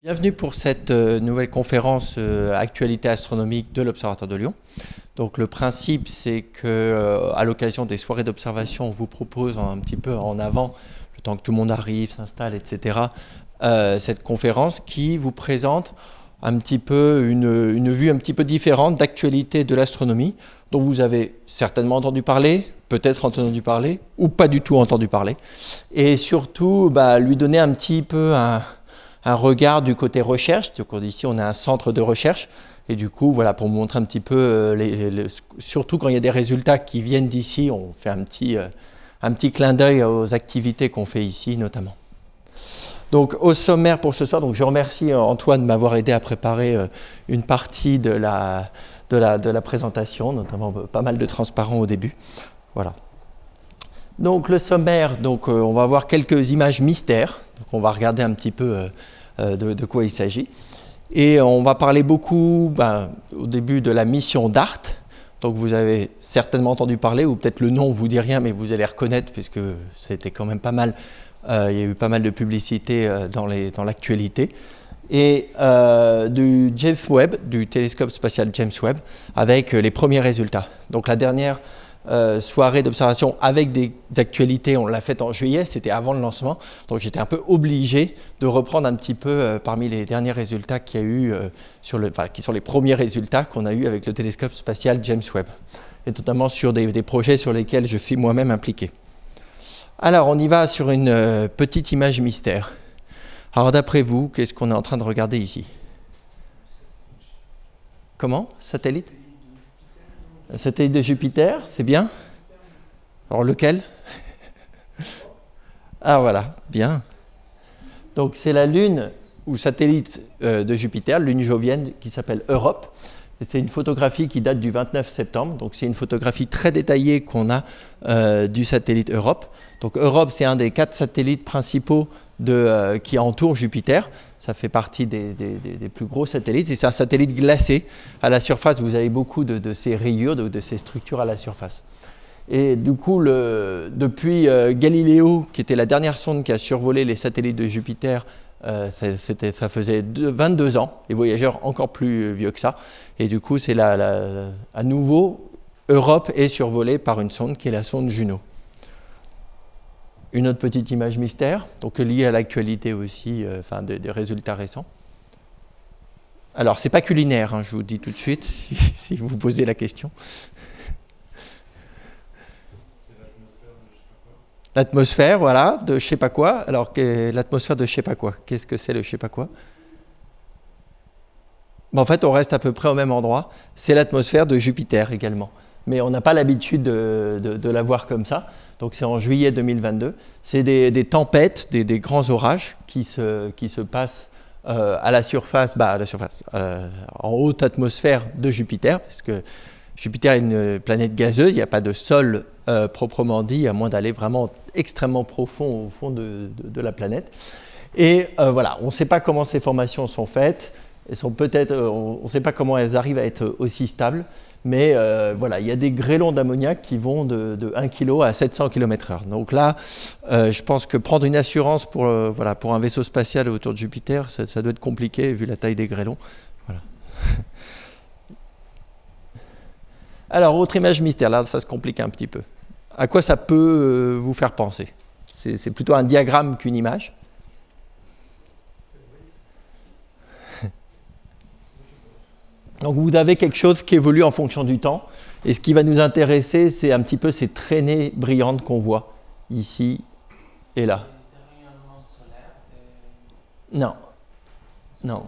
Bienvenue pour cette nouvelle conférence Actualité astronomique de l'Observatoire de Lyon. Donc le principe, c'est que à l'occasion des soirées d'observation, on vous propose un petit peu en avant, le temps que tout le monde arrive, s'installe, etc., cette conférence qui vous présente un petit peu une vue un petit peu différente d'actualité de l'astronomie, dont vous avez certainement entendu parler, peut-être entendu parler, ou pas du tout entendu parler, et surtout lui donner un petit peu un regard du côté recherche. Donc ici on a un centre de recherche et du coup voilà, pour vous montrer un petit peu surtout quand il y a des résultats qui viennent d'ici, on fait un petit clin d'œil aux activités qu'on fait ici notamment. Donc au sommaire pour ce soir, donc je remercie Antoine de m'avoir aidé à préparer une partie de la présentation, notamment pas mal de transparents au début. Voilà. Donc le sommaire, donc on va voir quelques images mystères. Donc on va regarder un petit peu de quoi il s'agit. Et on va parler beaucoup au début de la mission DART. Donc vous avez certainement entendu parler, ou peut-être le nom ne vous dit rien, mais vous allez reconnaître, puisque ça a été quand même pas mal. Il y a eu pas mal de publicité dans l'actualité. Et du James Webb, du télescope spatial James Webb, avec les premiers résultats. Donc la dernière soirée d'observation avec des actualités, on l'a faite en juillet, c'était avant le lancement, donc j'étais un peu obligé de reprendre un petit peu parmi les derniers résultats qu'il y a eu, qui sont les premiers résultats qu'on a eu avec le télescope spatial James Webb, et notamment sur des projets sur lesquels je suis moi-même impliqué. Alors on y va sur une petite image mystère. Alors d'après vous, qu'est-ce qu'on est en train de regarder ici? Comment? Satellite? Un satellite de Jupiter, c'est bien. Alors lequel? Ah voilà, bien. Donc c'est la Lune ou satellite de Jupiter, lune jovienne qui s'appelle Europe. C'est une photographie qui date du 29 septembre. Donc c'est une photographie très détaillée qu'on a du satellite Europe. Donc Europe, c'est un des 4 satellites principaux qui entourent Jupiter. Ça fait partie des plus gros satellites. Et c'est un satellite glacé. À la surface, vous avez beaucoup de ces rayures, de ces structures à la surface. Et du coup, depuis Galileo, qui était la dernière sonde qui a survolé les satellites de Jupiter, ça faisait 22 ans, les voyageurs encore plus vieux que ça. Et du coup, c'est à nouveau, Europe est survolée par une sonde qui est la sonde Juno. Une autre petite image mystère, donc liée à l'actualité aussi, des résultats récents. Alors, c'est pas culinaire, hein, je vous dis tout de suite, si vous posez la question. L'atmosphère, voilà, de je sais pas quoi. Alors, l'atmosphère de je sais pas quoi. Qu'est-ce que c'est le je sais pas quoi? En fait, on reste à peu près au même endroit. C'est l'atmosphère de Jupiter également. Mais on n'a pas l'habitude de la voir comme ça. Donc c'est en juillet 2022. C'est des tempêtes, des grands orages qui se passent à la surface, en haute atmosphère de Jupiter, parce que Jupiter est une planète gazeuse, il n'y a pas de sol proprement dit, à moins d'aller vraiment extrêmement profond au fond de la planète. Et voilà, on ne sait pas comment ces formations sont faites. Elles sont on ne sait pas comment elles arrivent à être aussi stables. Mais voilà, il y a des grêlons d'ammoniac qui vont de 1 kg à 700 km/h. Donc là, je pense que prendre une assurance pour un vaisseau spatial autour de Jupiter, ça doit être compliqué vu la taille des grêlons. Voilà. Alors, autre image mystère, là, ça se complique un petit peu. À quoi ça peut vous faire penser? C'est plutôt un diagramme qu'une image. Donc vous avez quelque chose qui évolue en fonction du temps. Et ce qui va nous intéresser, c'est un petit peu ces traînées brillantes qu'on voit ici et là. Non. Non.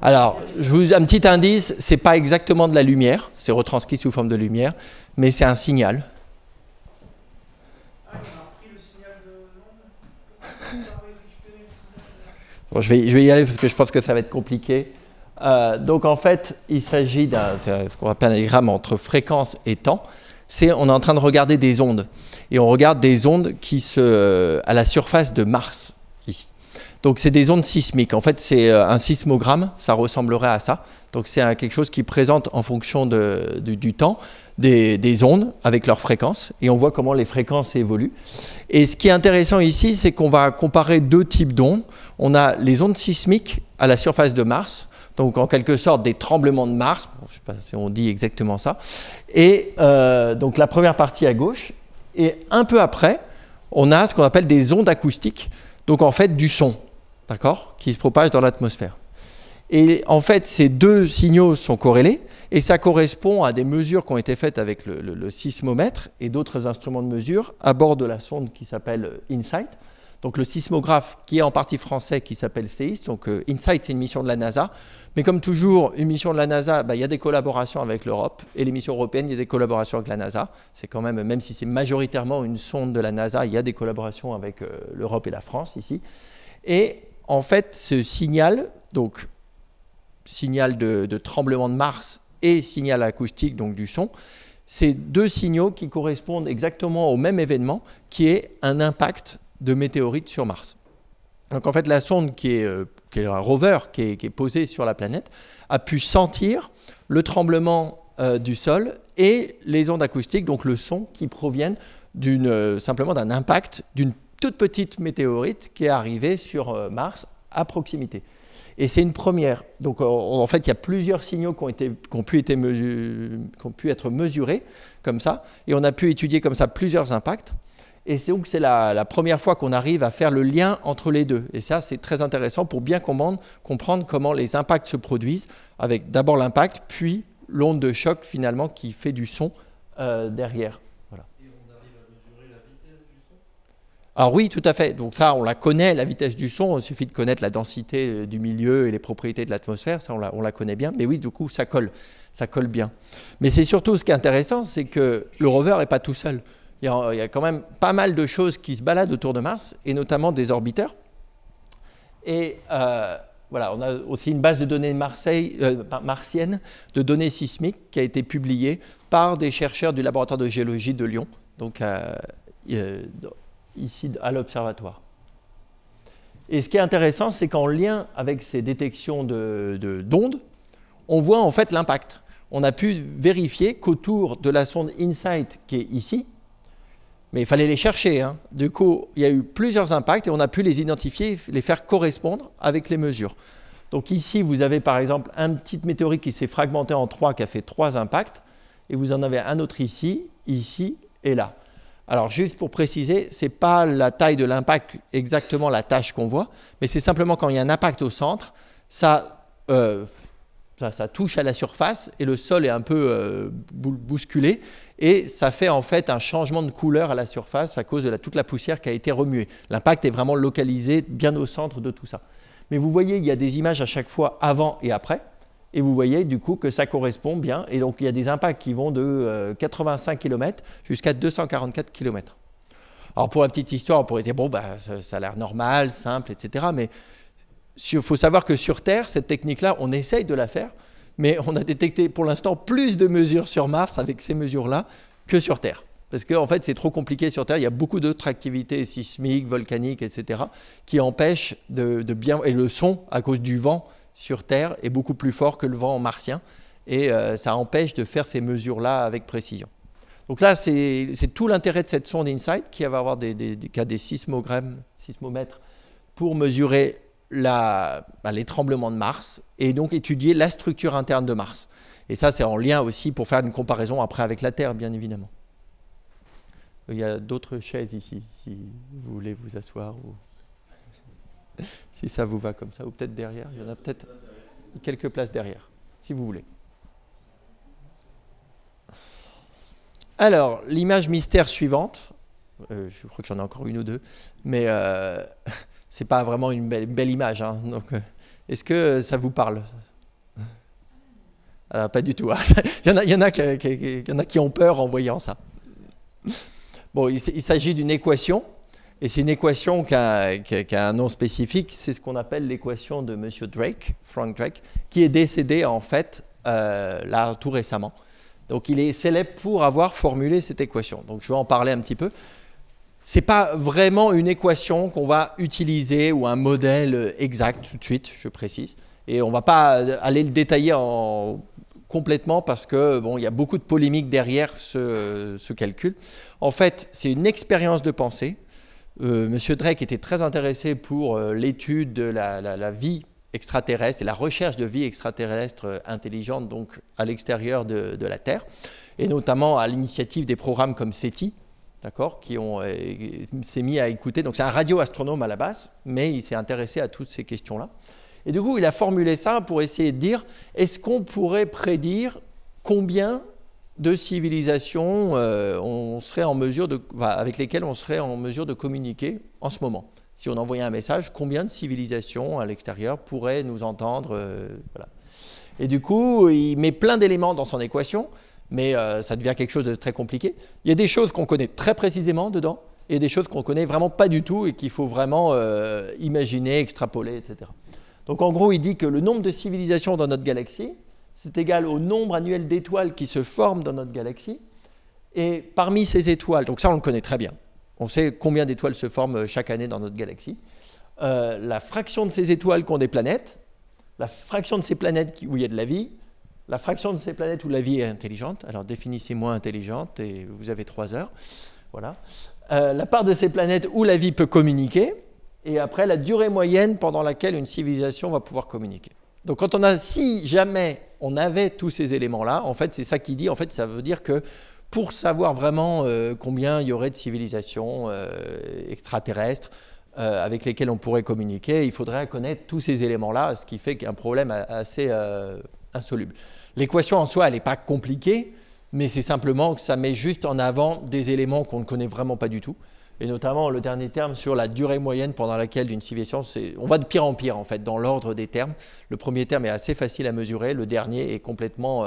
Alors, un petit indice, ce n'est pas exactement de la lumière, c'est retranscrit sous forme de lumière, mais c'est un signal. Bon, je vais y aller parce que je pense que ça va être compliqué. Donc en fait, il s'agit ce qu'on appelle un diagramme entre fréquence et temps. On est en train de regarder des ondes. Et on regarde des ondes à la surface de Mars, ici. Donc c'est des ondes sismiques. En fait, c'est un sismogramme, ça ressemblerait à ça. Donc c'est quelque chose qui présente en fonction du temps des ondes avec leurs fréquences. Et on voit comment les fréquences évoluent. Et ce qui est intéressant ici, c'est qu'on va comparer deux types d'ondes. On a les ondes sismiques à la surface de Mars. Donc en quelque sorte des tremblements de Mars. Bon, je ne sais pas si on dit exactement ça. Et donc la première partie à gauche. Et un peu après, on a ce qu'on appelle des ondes acoustiques. Donc en fait du son. D'accord, qui se propage dans l'atmosphère. Et en fait, ces deux signaux sont corrélés et ça correspond à des mesures qui ont été faites avec le sismomètre et d'autres instruments de mesure à bord de la sonde qui s'appelle InSight. Donc le sismographe qui est en partie français qui s'appelle SEIS. Donc InSight, c'est une mission de la NASA. Mais comme toujours, une mission de la NASA, il y a des collaborations avec l'Europe. Et les missions européennes, il y a des collaborations avec la NASA. C'est quand même si c'est majoritairement une sonde de la NASA, il y a des collaborations avec l'Europe et la France ici. Et en fait, ce signal, donc signal de tremblement de Mars et signal acoustique, donc du son, c'est deux signaux qui correspondent exactement au même événement, qui est un impact de météorites sur Mars. Donc en fait, la sonde qui est un rover qui est posé sur la planète a pu sentir le tremblement du sol et les ondes acoustiques, donc le son qui proviennent simplement d'un impact d'une toute petite météorite qui est arrivée sur Mars à proximité. Et c'est une première. Donc en fait, il y a plusieurs signaux qui ont pu être mesurés comme ça, et on a pu étudier comme ça plusieurs impacts. Et donc c'est la première fois qu'on arrive à faire le lien entre les deux. Et ça, c'est très intéressant pour bien comprendre comment les impacts se produisent, avec d'abord l'impact, puis l'onde de choc finalement qui fait du son derrière. Alors oui, tout à fait. Donc ça, on la connaît, la vitesse du son. Il suffit de connaître la densité du milieu et les propriétés de l'atmosphère. Ça, on la connaît bien. Mais oui, du coup, ça colle bien. Mais c'est surtout ce qui est intéressant, c'est que le rover n'est pas tout seul. Il y a quand même pas mal de choses qui se baladent autour de Mars, et notamment des orbiteurs. Et voilà, on a aussi une base de données martienne de données sismiques qui a été publiée par des chercheurs du laboratoire de géologie de Lyon. Donc ici à l'observatoire. Et ce qui est intéressant, c'est qu'en lien avec ces détections d'ondes, on voit en fait l'impact. On a pu vérifier qu'autour de la sonde InSight qui est ici, mais il fallait les chercher, hein. Du coup, il y a eu plusieurs impacts et on a pu les identifier, les faire correspondre avec les mesures. Donc ici, vous avez par exemple un petit météorite qui s'est fragmenté en trois, qui a fait 3 impacts, et vous en avez un autre ici, ici et là. Alors, juste pour préciser, ce n'est pas la taille de l'impact exactement la tâche qu'on voit, mais c'est simplement quand il y a un impact au centre, ça touche à la surface et le sol est un peu bousculé et ça fait en fait un changement de couleur à la surface à cause de toute la poussière qui a été remuée. L'impact est vraiment localisé bien au centre de tout ça. Mais vous voyez, il y a des images à chaque fois avant et après. Et vous voyez du coup que ça correspond bien. Et donc il y a des impacts qui vont de 85 km jusqu'à 244 km. Alors pour la petite histoire, on pourrait dire, bon, ça a l'air normal, simple, etc. Mais il faut savoir que sur Terre, cette technique-là, on essaye de la faire. Mais on a détecté pour l'instant plus de mesures sur Mars avec ces mesures-là que sur Terre. Parce qu'en fait, c'est trop compliqué sur Terre. Il y a beaucoup d'autres activités sismiques, volcaniques, etc. qui empêchent de bien... Et le son, à cause du vent, sur Terre est beaucoup plus fort que le vent martien et ça empêche de faire ces mesures-là avec précision. Donc là, c'est tout l'intérêt de cette sonde InSight qui va avoir des sismomètres pour mesurer les tremblements de Mars et donc étudier la structure interne de Mars. Et ça, c'est en lien aussi pour faire une comparaison après avec la Terre, bien évidemment. Il y a d'autres chaises ici, si vous voulez vous asseoir ou... si ça vous va comme ça, ou peut-être derrière, il y en a peut-être quelques places derrière, si vous voulez. Alors, l'image mystère suivante, je crois que j'en ai encore une ou deux, mais c'est pas vraiment une belle image, hein, donc est-ce que ça vous parle? Alors, pas du tout, hein. Il y en a qui ont peur en voyant ça. Bon, il s'agit d'une équation. Et c'est une équation qui a un nom spécifique, c'est ce qu'on appelle l'équation de M. Drake, Frank Drake, qui est décédé en fait là tout récemment. Donc il est célèbre pour avoir formulé cette équation. Donc je vais en parler un petit peu. Ce n'est pas vraiment une équation qu'on va utiliser ou un modèle exact tout de suite, je précise. Et on ne va pas aller le détailler complètement parce que bon, il y a beaucoup de polémiques derrière ce calcul. En fait, c'est une expérience de pensée. Monsieur Drake était très intéressé pour l'étude de la vie extraterrestre et la recherche de vie extraterrestre intelligente donc à l'extérieur de la Terre, et notamment à l'initiative des programmes comme SETI, d'accord, qui s'est mis à écouter. Donc c'est un radioastronome à la base, mais il s'est intéressé à toutes ces questions-là. Et du coup, il a formulé ça pour essayer de dire, est-ce qu'on pourrait prédire combien de civilisations on serait en mesure avec lesquelles on serait en mesure de communiquer en ce moment? Si on envoyait un message, combien de civilisations à l'extérieur pourraient nous entendre voilà. Et du coup, il met plein d'éléments dans son équation, mais ça devient quelque chose de très compliqué. Il y a des choses qu'on connaît très précisément dedans, et des choses qu'on ne connaît vraiment pas du tout et qu'il faut vraiment imaginer, extrapoler, etc. Donc en gros, il dit que le nombre de civilisations dans notre galaxie, c'est égal au nombre annuel d'étoiles qui se forment dans notre galaxie. Et parmi ces étoiles, donc ça on le connaît très bien, on sait combien d'étoiles se forment chaque année dans notre galaxie, la fraction de ces étoiles qui ont des planètes, la fraction de ces planètes où il y a de la vie, la fraction de ces planètes où la vie est intelligente. Alors définissez-moi intelligente et vous avez 3 heures. Voilà. La part de ces planètes où la vie peut communiquer, et après la durée moyenne pendant laquelle une civilisation va pouvoir communiquer. Donc si jamais on avait tous ces éléments-là, en fait c'est ça qu'il dit, en fait ça veut dire que pour savoir vraiment combien il y aurait de civilisations extraterrestres avec lesquelles on pourrait communiquer, il faudrait connaître tous ces éléments-là, ce qui fait qu'un problème assez insoluble. L'équation en soi, elle n'est pas compliquée, mais c'est simplement que ça met juste en avant des éléments qu'on ne connaît vraiment pas du tout. Et notamment le dernier terme sur la durée moyenne pendant laquelle une civilisation, on va de pire en pire en fait dans l'ordre des termes. Le premier terme est assez facile à mesurer, le dernier est complètement,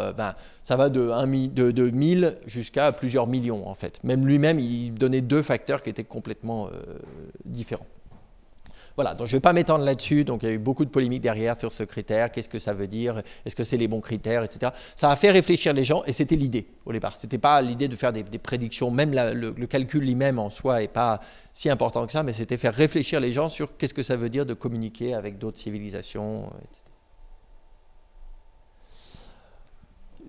ça va de 1000 jusqu'à plusieurs millions en fait. Même lui-même, il donnait 2 facteurs qui étaient complètement différents. Voilà, donc je ne vais pas m'étendre là-dessus, donc il y a eu beaucoup de polémiques derrière sur ce critère, qu'est-ce que ça veut dire, est-ce que c'est les bons critères, etc. Ça a fait réfléchir les gens et c'était l'idée au départ. Ce n'était pas l'idée de faire des prédictions, même le calcul lui-même en soi n'est pas si important que ça, mais c'était faire réfléchir les gens sur qu'est-ce que ça veut dire de communiquer avec d'autres civilisations, etc.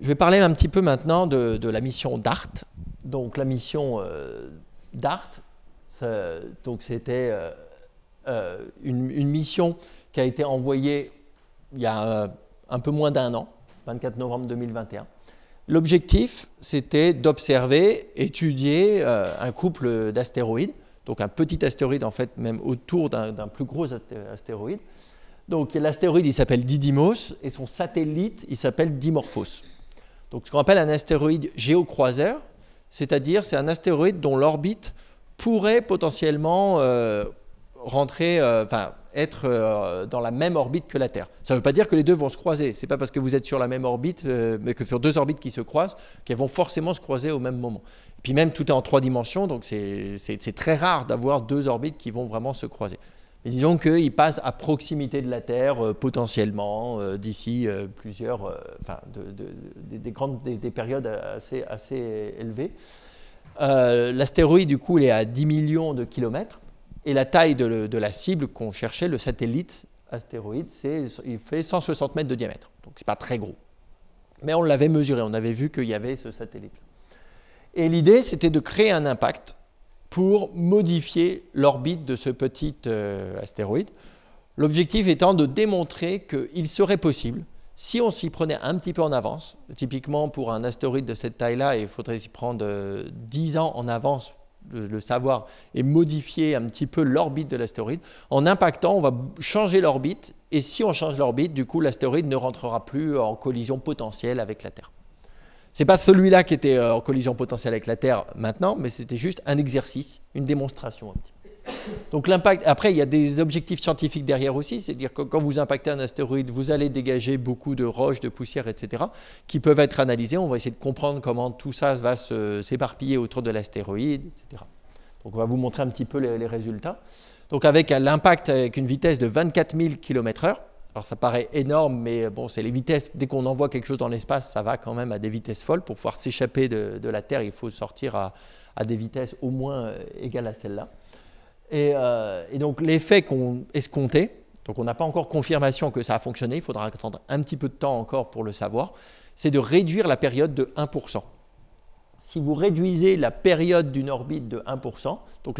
Je vais parler un petit peu maintenant de la mission DART. Donc la mission DART, donc c'était... une mission qui a été envoyée il y a un peu moins d'1 an, 24 novembre 2021. L'objectif, c'était d'observer, étudier un couple d'astéroïdes, donc un petit astéroïde en fait, même autour d'un plus gros astéroïde. Donc l'astéroïde, il s'appelle Didymos et son satellite, il s'appelle Dimorphos. Donc ce qu'on appelle un astéroïde géocroiseur, c'est-à-dire c'est un astéroïde dont l'orbite pourrait potentiellement être dans la même orbite que la Terre. Ça ne veut pas dire que les deux vont se croiser. Ce n'est pas parce que vous êtes sur la même orbite, mais que sur 2 orbites qui se croisent, qu'elles vont forcément se croiser au même moment. Et puis même, tout est en 3 dimensions, donc c'est très rare d'avoir 2 orbites qui vont vraiment se croiser. Mais disons qu'ils passent à proximité de la Terre, potentiellement, d'ici des périodes assez élevées. L'astéroïde, du coup, il est à 10 millions de kilomètres. Et la taille de la cible qu'on cherchait, le satellite astéroïde, il fait 160 mètres de diamètre. Donc ce n'est pas très gros. Mais on l'avait mesuré, on avait vu qu'il y avait ce satellite. Et l'idée, c'était de créer un impact pour modifier l'orbite de ce petit astéroïde. L'objectif étant de démontrer qu'il serait possible, si on s'y prenait un petit peu en avance, typiquement pour un astéroïde de cette taille-là, il faudrait s'y prendre 10 ans en avance, le savoir, et modifier un petit peu l'orbite de l'astéroïde. En impactant, on va changer l'orbite, et si on change l'orbite, du coup, l'astéroïde ne rentrera plus en collision potentielle avec la Terre. Ce n'est pas celui-là qui était en collision potentielle avec la Terre maintenant, mais c'était juste un exercice, une démonstration un petit peu. Donc l'impact, après il y a des objectifs scientifiques derrière aussi, c'est-à-dire que quand vous impactez un astéroïde, vous allez dégager beaucoup de roches, de poussière, etc., qui peuvent être analysées. On va essayer de comprendre comment tout ça va s'éparpiller autour de l'astéroïde, etc. Donc on va vous montrer un petit peu les résultats. Donc avec l'impact avec une vitesse de 24 000 km/h, Alors ça paraît énorme, mais bon, c'est les vitesses. Dès qu'on envoie quelque chose dans l'espace, ça va quand même à des vitesses folles. Pour pouvoir s'échapper de la Terre, il faut sortir à des vitesses au moins égales à celle-là. Et donc l'effet qu'on escomptait, donc on n'a pas encore confirmation que ça a fonctionné, il faudra attendre un petit peu de temps encore pour le savoir, c'est de réduire la période de 1%. Si vous réduisez la période d'une orbite de 1%, donc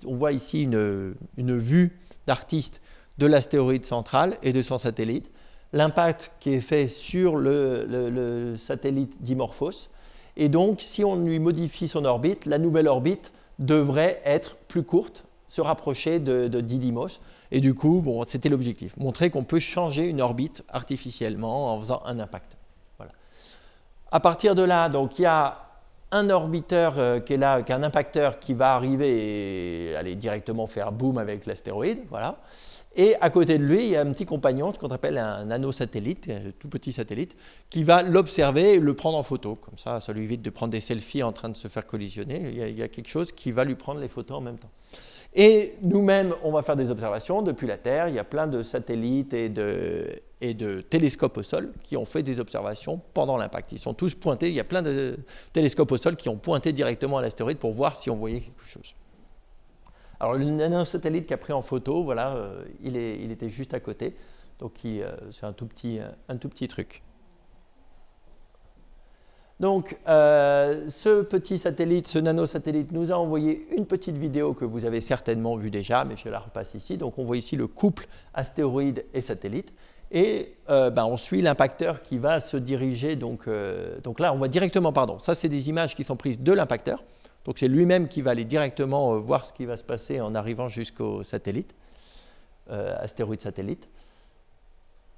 on voit ici une vue d'artiste de l'astéroïde central et de son satellite, l'impact qui est fait sur le satellite Dimorphos, et donc si on lui modifie son orbite, la nouvelle orbite devrait être plus courte, se rapprocher de Didymos, et du coup, bon, c'était l'objectif, montrer qu'on peut changer une orbite artificiellement en faisant un impact. Voilà. À partir de là, donc il y a un orbiteur qui est là, qui est un impacteur qui va arriver et aller directement faire boom avec l'astéroïde, voilà. Et à côté de lui, il y a un petit compagnon, ce qu'on appelle un nanosatellite, un tout petit satellite, qui va l'observer et le prendre en photo. Comme ça lui évite de prendre des selfies en train de se faire collisionner. Il y a quelque chose qui va lui prendre les photos en même temps. Et nous-mêmes, on va faire des observations depuis la Terre. Il y a plein de satellites et de télescopes au sol qui ont fait des observations pendant l'impact. Ils sont tous pointés. Il y a plein de télescopes au sol qui ont pointé directement à l'astéroïde pour voir si on voyait quelque chose. Alors le nanosatellite qui a pris en photo, voilà, il était juste à côté. Donc c'est un tout petit truc. Donc, ce petit satellite, ce nanosatellite, nous a envoyé une petite vidéo que vous avez certainement vue déjà, mais je la repasse ici. Donc, on voit ici le couple astéroïde et satellite. Et on suit l'impacteur qui va se diriger. Donc là, on voit directement, ça, c'est des images qui sont prises de l'impacteur. Donc, c'est lui-même qui va aller directement voir ce qui va se passer en arrivant jusqu'au satellite, astéroïde satellite.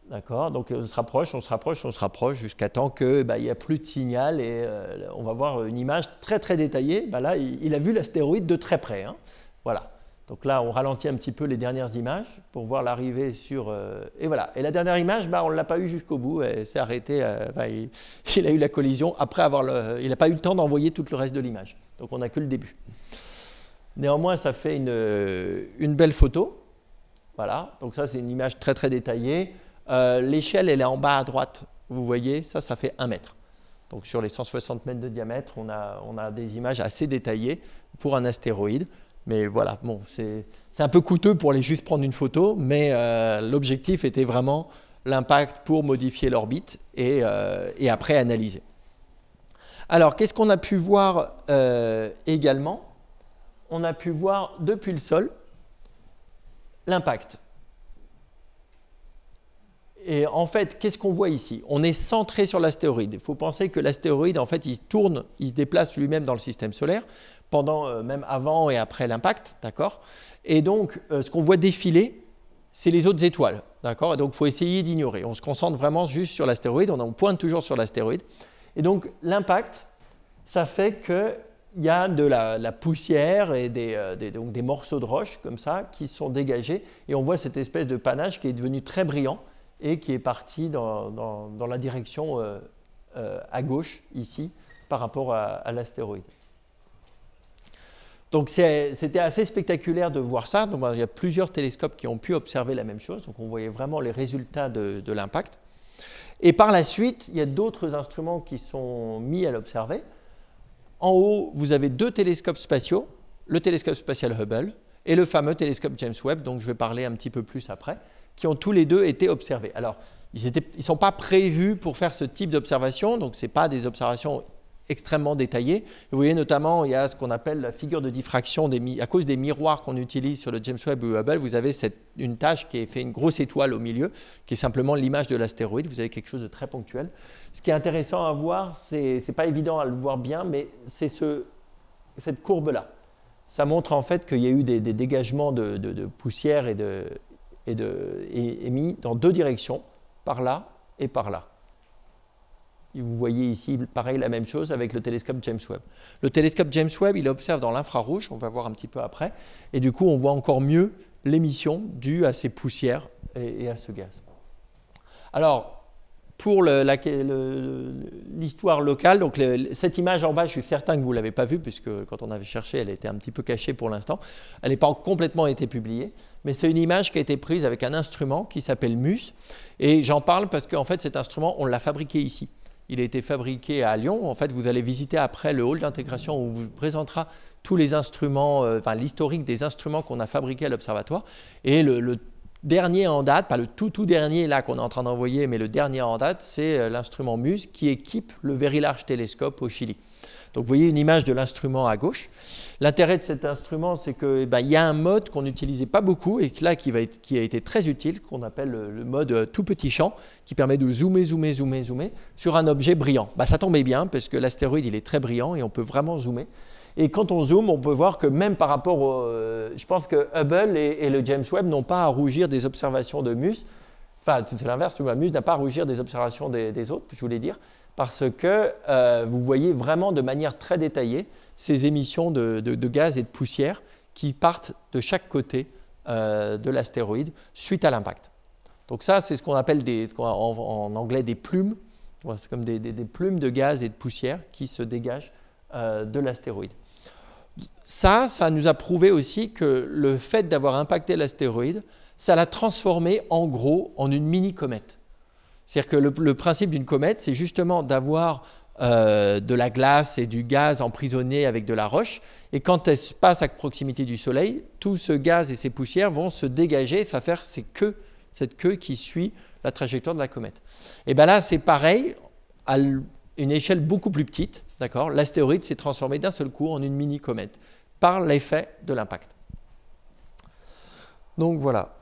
D'accord, donc on se rapproche jusqu'à temps qu'il n'y a plus de signal et on va voir une image très très détaillée. Là, il a vu l'astéroïde de très près. Hein. Voilà. Donc là, on ralentit un petit peu les dernières images pour voir l'arrivée sur... et voilà. Et la dernière image, on ne l'a pas eu jusqu'au bout. Elle s'est arrêtée. Il a eu la collision après avoir... Il n'a pas eu le temps d'envoyer tout le reste de l'image. Donc on n'a que le début. Néanmoins, ça fait une belle photo. Voilà. Donc ça, c'est une image très très détaillée. L'échelle, elle est en bas à droite. Vous voyez, ça fait 1 mètre. Donc sur les 160 mètres de diamètre, on a des images assez détaillées pour un astéroïde. Mais voilà, bon, c'est un peu coûteux pour aller juste prendre une photo, mais l'objectif était vraiment l'impact pour modifier l'orbite et après analyser. Alors, qu'est-ce qu'on a pu voir également? On a pu voir depuis le sol l'impact. Et en fait, qu'est-ce qu'on voit ici? On est centré sur l'astéroïde. Il faut penser que l'astéroïde, en fait, il tourne, il se déplace lui-même dans le système solaire, pendant, même avant et après l'impact, d'accord? Et donc, ce qu'on voit défiler, c'est les autres étoiles, d'accord? Et donc, il faut essayer d'ignorer. On se concentre vraiment juste sur l'astéroïde, on pointe toujours sur l'astéroïde. Et donc, l'impact, ça fait qu'il y a de la poussière et donc des morceaux de roche, comme ça, qui sont dégagés. Et on voit cette espèce de panache qui est devenu très brillant, et qui est parti dans la direction à gauche, ici, par rapport à l'astéroïde. Donc c'était assez spectaculaire de voir ça. Donc, il y a plusieurs télescopes qui ont pu observer la même chose, donc on voyait vraiment les résultats de l'impact. Et par la suite, il y a d'autres instruments qui sont mis à l'observer. En haut, vous avez 2 télescopes spatiaux, le télescope spatial Hubble et le fameux télescope James Webb, dont je vais parler un petit peu plus après, qui ont tous les deux été observés. Alors, ils ne sont pas prévus pour faire ce type d'observation, donc ce n'est pas des observations extrêmement détaillées. Vous voyez notamment, il y a ce qu'on appelle la figure de diffraction, à cause des miroirs qu'on utilise sur le James Webb ou Hubble, vous avez une tache qui est fait une grosse étoile au milieu, qui est simplement l'image de l'astéroïde. Vous avez quelque chose de très ponctuel. Ce qui est intéressant à voir, c'est pas évident à le voir bien, mais c'est cette courbe-là. Ça montre en fait qu'il y a eu des dégagements de poussière et mis dans 2 directions, par là et par là. Et vous voyez ici, pareil, la même chose avec le télescope James Webb. Le télescope James Webb, il observe dans l'infrarouge, on va voir un petit peu après, et du coup, on voit encore mieux l'émission due à ces poussières et à ce gaz. Alors, pour l'histoire locale, donc cette image en bas, je suis certain que vous ne l'avez pas vue, puisque quand on avait cherché, elle était un petit peu cachée pour l'instant. Elle n'est pas complètement été publiée, mais c'est une image qui a été prise avec un instrument qui s'appelle MUSE. Et j'en parle parce qu'en fait, cet instrument, on l'a fabriqué ici. Il a été fabriqué à Lyon. En fait, vous allez visiter après le hall d'intégration où on vous présentera tous les instruments, enfin l'historique des instruments qu'on a fabriqués à l'Observatoire. Et le dernier en date, pas le tout dernier là qu'on est en train d'envoyer, mais le dernier en date, c'est l'instrument MUSE qui équipe le Very Large Telescope au Chili. Donc vous voyez une image de l'instrument à gauche. L'intérêt de cet instrument, c'est qu'il y a un mode qu'on n'utilisait pas beaucoup et qui a été très utile, qu'on appelle le mode tout petit champ, qui permet de zoomer sur un objet brillant. Ça tombait bien parce que l'astéroïde il est très brillant et on peut vraiment zoomer. Et quand on zoome, on peut voir que même par rapport je pense que Hubble et le James Webb n'ont pas à rougir des observations de MUSE. Enfin, c'est l'inverse, MUSE n'a pas à rougir des observations des autres, je voulais dire, parce que vous voyez vraiment de manière très détaillée ces émissions de gaz et de poussière qui partent de chaque côté de l'astéroïde suite à l'impact. Donc ça, c'est ce qu'on appelle en anglais des plumes. C'est comme des plumes de gaz et de poussière qui se dégagent de l'astéroïde. Ça nous a prouvé aussi que le fait d'avoir impacté l'astéroïde, ça l'a transformé en gros en une mini-comète. C'est-à-dire que le principe d'une comète, c'est justement d'avoir de la glace et du gaz emprisonné avec de la roche. Et quand elle passe à proximité du Soleil, tout ce gaz et ces poussières vont se dégager et ça va faire cette queue qui suit la trajectoire de la comète. Et bien là, c'est pareil, à une échelle beaucoup plus petite. L'astéroïde s'est transformé d'un seul coup en une mini-comète par l'effet de l'impact. Donc voilà.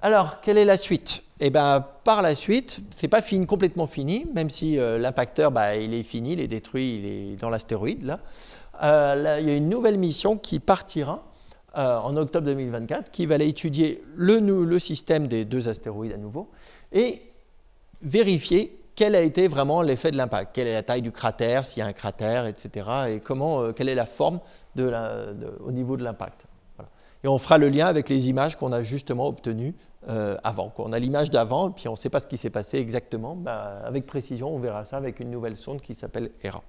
Alors, quelle est la suite? Par la suite, ce n'est pas complètement fini, même si l'impacteur, il est fini, il est détruit, il est dans l'astéroïde. Là, il y a une nouvelle mission qui partira en octobre 2024, qui va aller étudier le système des deux astéroïdes à nouveau et vérifier quel a été vraiment l'effet de l'impact, quelle est la taille du cratère, s'il y a un cratère, etc. et quelle est la forme au niveau de l'impact. Voilà. Et on fera le lien avec les images qu'on a justement obtenues avant. On a l'image d'avant, et puis on ne sait pas ce qui s'est passé exactement. Avec précision, on verra ça avec une nouvelle sonde qui s'appelle Hera.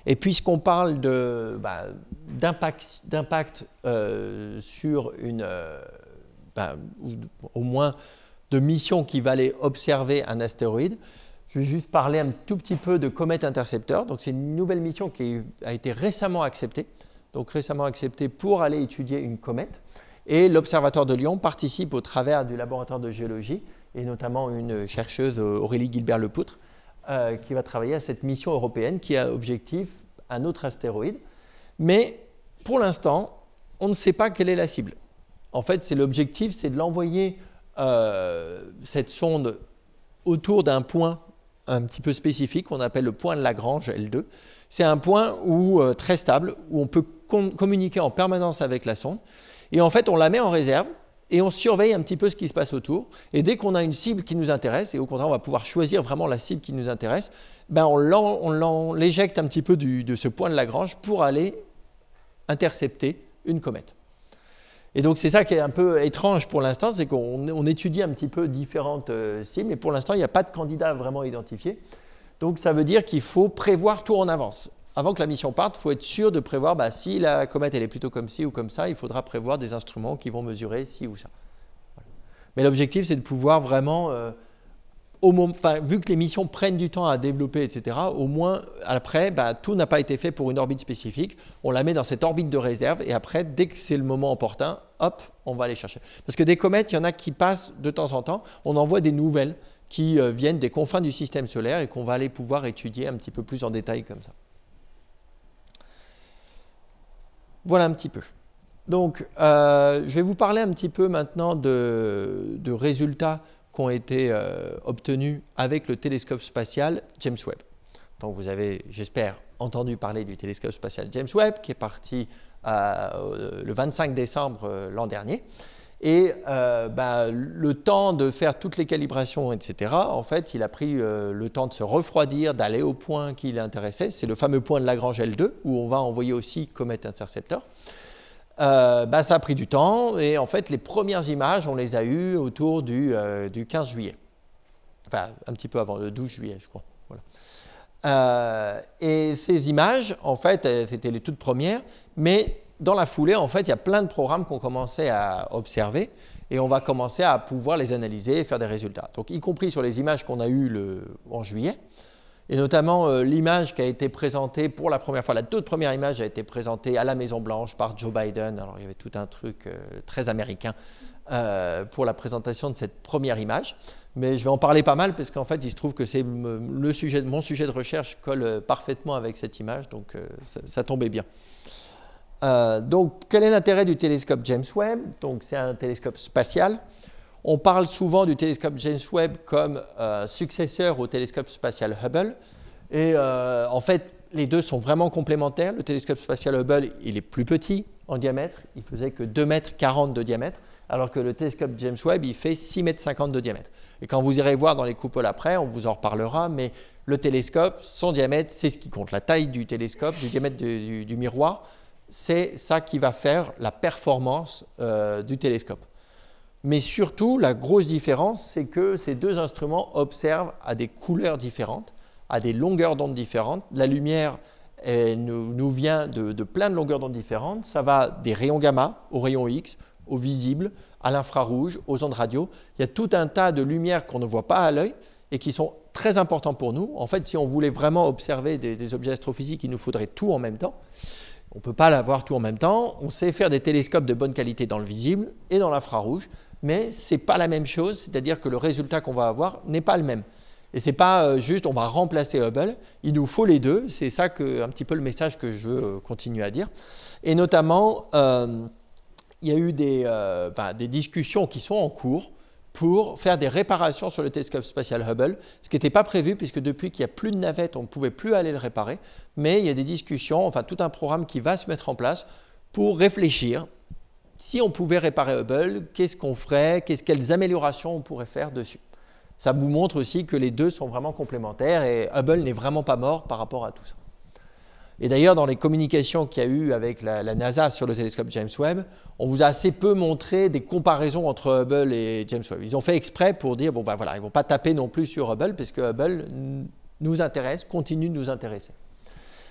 Et puisqu'on parle d'impact sur au moins de missions qui va aller observer un astéroïde, je vais juste parler un tout petit peu de Comet Interceptor. Donc c'est une nouvelle mission qui a été récemment acceptée. Donc récemment acceptée pour aller étudier une comète. Et l'Observatoire de Lyon participe au travers du laboratoire de géologie, et notamment une chercheuse, Aurélie Guilbert-Lepoutre, qui va travailler à cette mission européenne qui a objectif un autre astéroïde. Mais pour l'instant, on ne sait pas quelle est la cible. En fait, l'objectif, c'est de l'envoyer cette sonde autour d'un point un petit peu spécifique qu'on appelle le point de Lagrange, L2. C'est un point très stable, où on peut communiquer en permanence avec la sonde. Et en fait, on la met en réserve et on surveille un petit peu ce qui se passe autour. Et dès qu'on a une cible qui nous intéresse, et au contraire, on va pouvoir choisir vraiment la cible qui nous intéresse, on l'éjecte un petit peu de ce point de Lagrange pour aller intercepter une comète. Et donc, c'est ça qui est un peu étrange pour l'instant, c'est qu'on étudie un petit peu différentes cibles, et pour l'instant, il n'y a pas de candidat vraiment identifié. Donc, ça veut dire qu'il faut prévoir tout en avance. Avant que la mission parte, il faut être sûr de prévoir si la comète elle est plutôt comme ci ou comme ça, il faudra prévoir des instruments qui vont mesurer ci ou ça. Voilà. Mais l'objectif, c'est de pouvoir vraiment, vu que les missions prennent du temps à développer, etc., au moins après, tout n'a pas été fait pour une orbite spécifique. On la met dans cette orbite de réserve et après, dès que c'est le moment opportun, hop, on va aller chercher. Parce que des comètes, il y en a qui passent de temps en temps. On envoie des nouvelles qui viennent des confins du système solaire et qu'on va aller pouvoir étudier un petit peu plus en détail comme ça. Voilà un petit peu. Donc, je vais vous parler un petit peu maintenant de résultats qui ont été obtenus avec le télescope spatial James Webb. Donc, vous avez, j'espère, entendu parler du télescope spatial James Webb qui est parti le 25 décembre l'an dernier. Et le temps de faire toutes les calibrations, etc., en fait, il a pris le temps de se refroidir, d'aller au point qui l'intéressait. C'est le fameux point de Lagrange L2, où on va envoyer aussi Comet Interceptor. ça a pris du temps et en fait les premières images on les a eues autour du 15 juillet. Enfin un petit peu avant, le 12 juillet je crois. Voilà. Et ces images en fait c'était les toutes premières, mais dans la foulée en fait il y a plein de programmes qu'on commençait à observer et on va commencer à pouvoir les analyser et faire des résultats. Donc y compris sur les images qu'on a eues en juillet. Et notamment l'image qui a été présentée pour la première fois, la toute première image a été présentée à la Maison-Blanche par Joe Biden. Alors il y avait tout un truc très américain pour la présentation de cette première image. Mais je vais en parler pas mal parce qu'en fait il se trouve que c'est mon sujet de recherche colle parfaitement avec cette image, donc ça tombait bien. Donc quel est l'intérêt du télescope James Webb? Donc c'est un télescope spatial. On parle souvent du télescope James Webb comme successeur au télescope spatial Hubble. Et en fait, les deux sont vraiment complémentaires. Le télescope spatial Hubble, il est plus petit en diamètre. Il faisait que 2,40 m de diamètre, alors que le télescope James Webb, il fait 6,50 m de diamètre. Et quand vous irez voir dans les coupoles après, on vous en reparlera, mais le télescope, son diamètre, c'est ce qui compte. La taille du télescope, du diamètre du miroir, c'est ça qui va faire la performance du télescope. Mais surtout, la grosse différence, c'est que ces deux instruments observent à des couleurs différentes, à des longueurs d'onde différentes. La lumière nous vient de plein de longueurs d'onde différentes. Ça va des rayons gamma aux rayons X, au visible, à l'infrarouge, aux ondes radio. Il y a tout un tas de lumières qu'on ne voit pas à l'œil et qui sont très importants pour nous. En fait, si on voulait vraiment observer des objets astrophysiques, il nous faudrait tout en même temps. On ne peut pas l'avoir tout en même temps. On sait faire des télescopes de bonne qualité dans le visible et dans l'infrarouge, mais ce n'est pas la même chose, c'est-à-dire que le résultat qu'on va avoir n'est pas le même. Et ce n'est pas juste on va remplacer Hubble, il nous faut les deux, c'est ça un petit peu le message que je veux continuer à dire. Et notamment, il y a eu des discussions qui sont en cours pour faire des réparations sur le télescope spatial Hubble, ce qui n'était pas prévu puisque depuis qu'il n'y a plus de navette, on ne pouvait plus aller le réparer, mais il y a des discussions, enfin tout un programme qui va se mettre en place pour réfléchir. Si on pouvait réparer Hubble, qu'est-ce qu'on ferait, quelles améliorations on pourrait faire dessus? Ça vous montre aussi que les deux sont vraiment complémentaires et Hubble n'est vraiment pas mort par rapport à tout ça. Et d'ailleurs, dans les communications qu'il y a eu avec la NASA sur le télescope James Webb, on vous a assez peu montré des comparaisons entre Hubble et James Webb. Ils ont fait exprès pour dire, bon ben voilà, ils ne vont pas taper non plus sur Hubble parce que Hubble nous intéresse, continue de nous intéresser.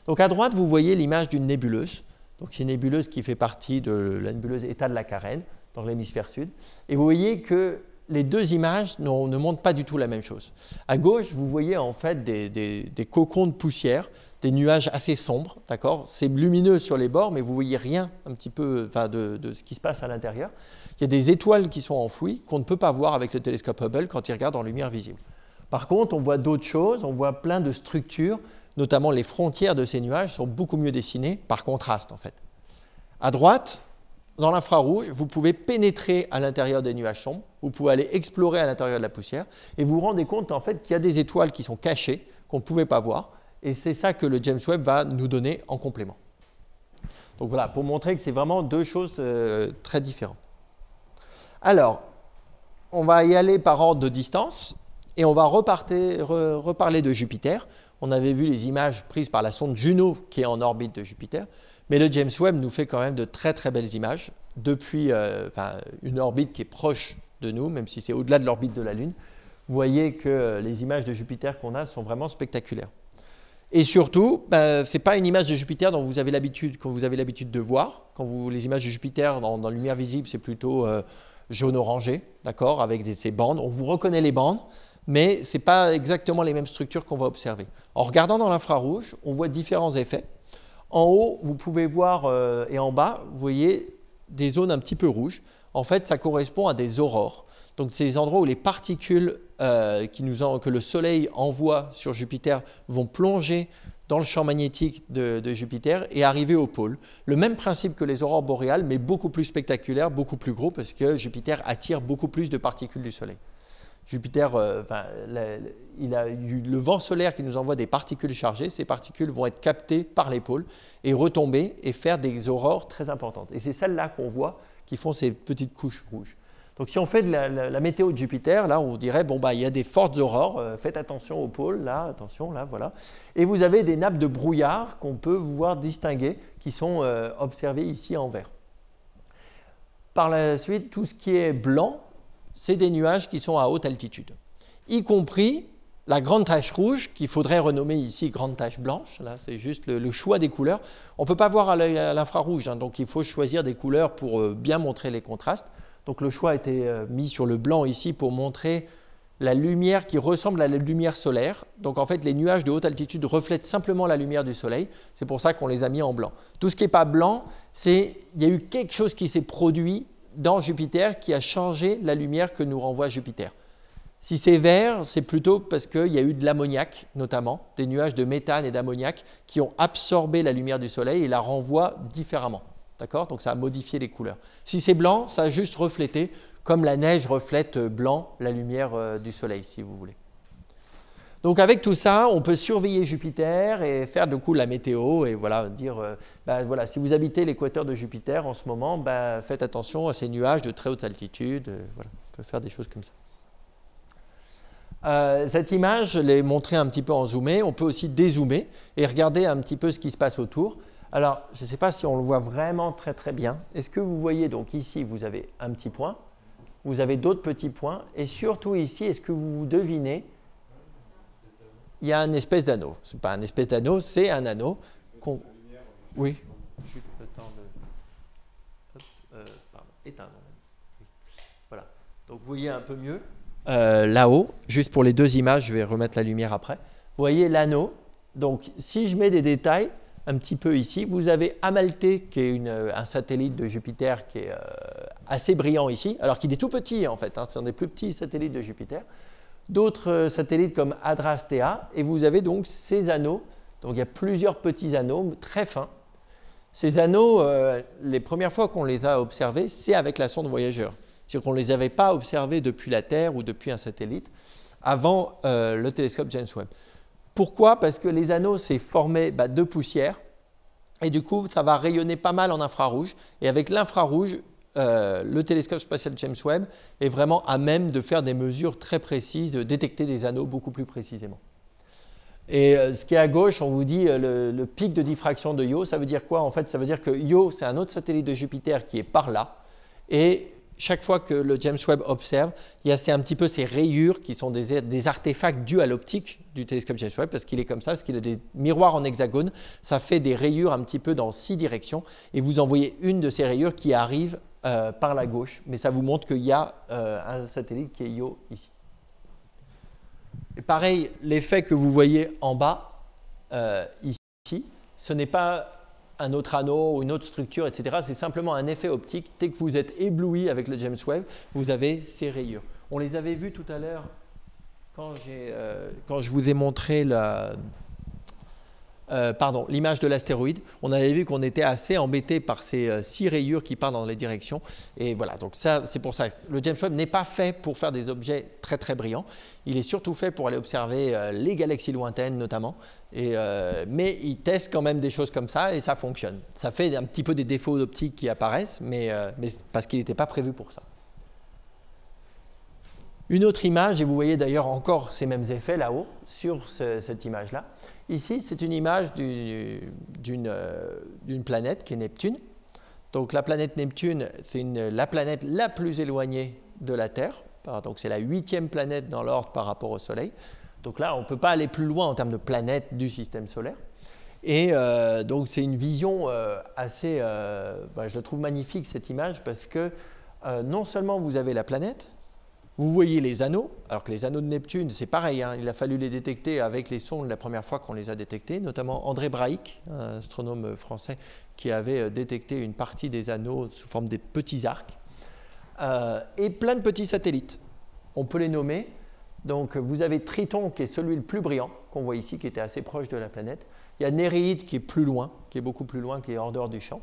Donc à droite, vous voyez l'image d'une nébuleuse. Donc c'est une nébuleuse qui fait partie de la nébuleuse Eta de la Carène, dans l'hémisphère sud. Et vous voyez que les deux images ne montrent pas du tout la même chose. À gauche, vous voyez en fait des cocons de poussière, des nuages assez sombres, d'accord? C'est lumineux sur les bords, mais vous ne voyez rien un petit peu de ce qui se passe à l'intérieur. Il y a des étoiles qui sont enfouies qu'on ne peut pas voir avec le télescope Hubble quand il regarde en lumière visible. Par contre, on voit d'autres choses, on voit plein de structures, notamment les frontières de ces nuages sont beaucoup mieux dessinées par contraste en fait. À droite, dans l'infrarouge, vous pouvez pénétrer à l'intérieur des nuages sombres, vous pouvez aller explorer à l'intérieur de la poussière et vous vous rendez compte en fait qu'il y a des étoiles qui sont cachées, qu'on ne pouvait pas voir et c'est ça que le James Webb va nous donner en complément. Donc voilà, pour montrer que c'est vraiment deux choses très différentes. Alors, on va y aller par ordre de distance et on va reparler de Jupiter. On avait vu les images prises par la sonde Juno qui est en orbite de Jupiter, mais le James Webb nous fait quand même de très très belles images depuis une orbite qui est proche de nous, même si c'est au-delà de l'orbite de la Lune. Vous voyez que les images de Jupiter qu'on a sont vraiment spectaculaires. Et surtout, ce n'est pas une image de Jupiter dont vous avez l'habitude de voir. Les images de Jupiter dans la lumière visible, c'est plutôt jaune-orangé, d'accord, avec ces bandes. On vous reconnaît les bandes, mais ce n'est pas exactement les mêmes structures qu'on va observer. En regardant dans l'infrarouge, on voit différents effets. En haut, vous pouvez voir, et en bas, vous voyez des zones un petit peu rouges. En fait, ça correspond à des aurores. Donc, c'est les endroits où les particules que le Soleil envoie sur Jupiter vont plonger dans le champ magnétique de Jupiter et arriver au pôle. Le même principe que les aurores boréales, mais beaucoup plus spectaculaire, beaucoup plus gros, parce que Jupiter attire beaucoup plus de particules du Soleil. Jupiter, il a le vent solaire qui nous envoie des particules chargées. Ces particules vont être captées par les pôles et retomber et faire des aurores très importantes. Et c'est celles-là qu'on voit qui font ces petites couches rouges. Donc si on fait de la météo de Jupiter, là on dirait, bon bah il y a des fortes aurores, faites attention aux pôles, là, attention, là, voilà. Et vous avez des nappes de brouillard qu'on peut voir distinguer, qui sont observées ici en vert. par la suite, tout ce qui est blanc, c'est des nuages qui sont à haute altitude, y compris la grande tache rouge, qu'il faudrait renommer ici grande tache blanche. Là, c'est juste le choix des couleurs. On ne peut pas voir à l'infrarouge, hein, donc il faut choisir des couleurs pour bien montrer les contrastes. Donc le choix a été mis sur le blanc ici pour montrer la lumière qui ressemble à la lumière solaire. Donc en fait, les nuages de haute altitude reflètent simplement la lumière du soleil. C'est pour ça qu'on les a mis en blanc. Tout ce qui n'est pas blanc, il y a eu quelque chose qui s'est produit dans Jupiter qui a changé la lumière que nous renvoie Jupiter. Si c'est vert, c'est plutôt parce qu'il y a eu de l'ammoniac, notamment, des nuages de méthane et d'ammoniac qui ont absorbé la lumière du soleil et la renvoient différemment. D'accord ? Donc ça a modifié les couleurs. Si c'est blanc, ça a juste reflété, comme la neige reflète blanc la lumière du soleil, si vous voulez. Donc avec tout ça, on peut surveiller Jupiter et faire du coup la météo et voilà, dire, voilà, si vous habitez l'équateur de Jupiter en ce moment, faites attention à ces nuages de très haute altitude. Voilà, on peut faire des choses comme ça. Cette image, je l'ai montrée un petit peu en zoomé. On peut aussi dézoomer et regarder un petit peu ce qui se passe autour. Alors, je ne sais pas si on le voit vraiment très très bien. Est-ce que vous voyez, donc ici, vous avez un petit point, vous avez d'autres petits points, et surtout ici, est-ce que vous devinez, il y a une espèce d'anneau. Ce n'est pas un espèce d'anneau, c'est un anneau. Oui. Juste le temps de... pardon, éteindre. Voilà. Donc, vous voyez un peu mieux. Là-haut, juste pour les deux images, je vais remettre la lumière après. Vous voyez l'anneau. Donc, si je mets des détails un petit peu ici, vous avez Amalthée, qui est un satellite de Jupiter qui est assez brillant ici, alors qu'il est tout petit en fait, hein, c'est un des plus petits satellites de Jupiter. D'autres satellites comme Adrastea, et vous avez donc ces anneaux. Donc, il y a plusieurs petits anneaux très fins. Ces anneaux, les premières fois qu'on les a observés, c'est avec la sonde Voyager. C'est-à-dire qu'on ne les avait pas observés depuis la Terre ou depuis un satellite avant le télescope James Webb. Pourquoi ? Parce que les anneaux, c'est formé de poussière et du coup, ça va rayonner pas mal en infrarouge. Et avec l'infrarouge, le télescope spatial James Webb est vraiment à même de faire des mesures très précises, de détecter des anneaux beaucoup plus précisément. Et ce qui est à gauche, on vous dit le pic de diffraction de Io. Ça veut dire quoi ? En fait, ça veut dire que Io, c'est un autre satellite de Jupiter qui est par là. Et chaque fois que le James Webb observe, il y a un petit peu ces rayures qui sont des artefacts dus à l'optique du télescope James Webb, parce qu'il est comme ça, parce qu'il a des miroirs en hexagone. Ça fait des rayures un petit peu dans 6 directions. Et vous envoyez une de ces rayures qui arrive par la gauche. Mais ça vous montre qu'il y a un satellite qui est Io ici. Et pareil, l'effet que vous voyez en bas, ici, ce n'est pas un autre anneau ou une autre structure, etc. C'est simplement un effet optique. Dès que vous êtes ébloui avec le James Webb, vous avez ces rayures. On les avait vues tout à l'heure quand je vous ai montré l'image de l'astéroïde. On avait vu qu'on était assez embêté par ces 6 rayures qui partent dans les directions. Et voilà, donc ça, c'est pour ça. Le James Webb n'est pas fait pour faire des objets très très brillants. Il est surtout fait pour aller observer les galaxies lointaines notamment. Mais il teste quand même des choses comme ça et ça fonctionne. Ça fait un petit peu des défauts d'optique qui apparaissent, mais parce qu'il n'était pas prévu pour ça. Une autre image, et vous voyez d'ailleurs encore ces mêmes effets là-haut, sur cette image-là. Ici, c'est une image d'une planète qui est Neptune. Donc la planète Neptune, c'est la planète la plus éloignée de la Terre. Donc c'est la 8e planète dans l'ordre par rapport au Soleil. Donc là, on ne peut pas aller plus loin en termes de planètes du système solaire. Et donc c'est une vision assez... je la trouve magnifique cette image parce que non seulement vous avez la planète, vous voyez les anneaux, alors que les anneaux de Neptune, c'est pareil, hein, il a fallu les détecter avec les sondes la première fois qu'on les a détectés, notamment André Braic, un astronome français, qui avait détecté une partie des anneaux sous forme des petits arcs, et plein de petits satellites. On peut les nommer. Donc vous avez Triton qui est celui le plus brillant, qu'on voit ici, qui était assez proche de la planète. Il y a Néréide qui est plus loin, qui est beaucoup plus loin, qui est hors dehors du champ.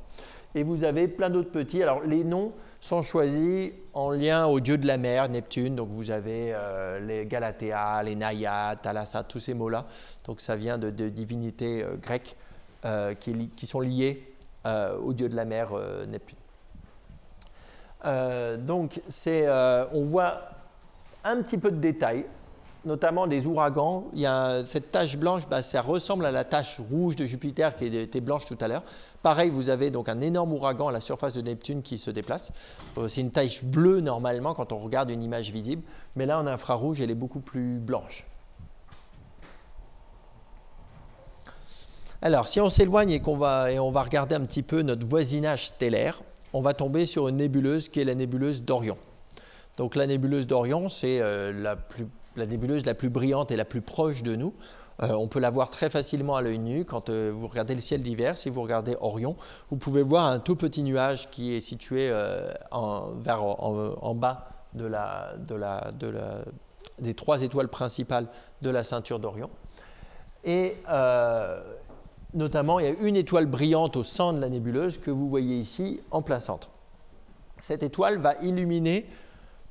Et vous avez plein d'autres petits. Alors les noms sont choisis en lien au dieu de la mer, Neptune. Donc vous avez les Galatea, les Naïades, Thalassa, tous ces mots-là. Donc ça vient de divinités grecques qui sont liées au dieu de la mer, Neptune. Donc on voit un petit peu de détails notamment des ouragans. Il y a cette tache blanche, ça ressemble à la tache rouge de Jupiter qui était blanche tout à l'heure. Pareil, vous avez donc un énorme ouragan à la surface de Neptune qui se déplace. C'est une tache bleue normalement quand on regarde une image visible, mais là en infrarouge, elle est beaucoup plus blanche. Alors, si on s'éloigne et on va regarder un petit peu notre voisinage stellaire, on va tomber sur une nébuleuse qui est la nébuleuse d'Orion. Donc la nébuleuse d'Orion, c'est la nébuleuse la plus brillante et la plus proche de nous. On peut la voir très facilement à l'œil nu. Quand vous regardez le ciel d'hiver, si vous regardez Orion, vous pouvez voir un tout petit nuage qui est situé en bas des 3 étoiles principales de la ceinture d'Orion. Et notamment, il y a une étoile brillante au centre de la nébuleuse que vous voyez ici, en plein centre. Cette étoile va illuminer,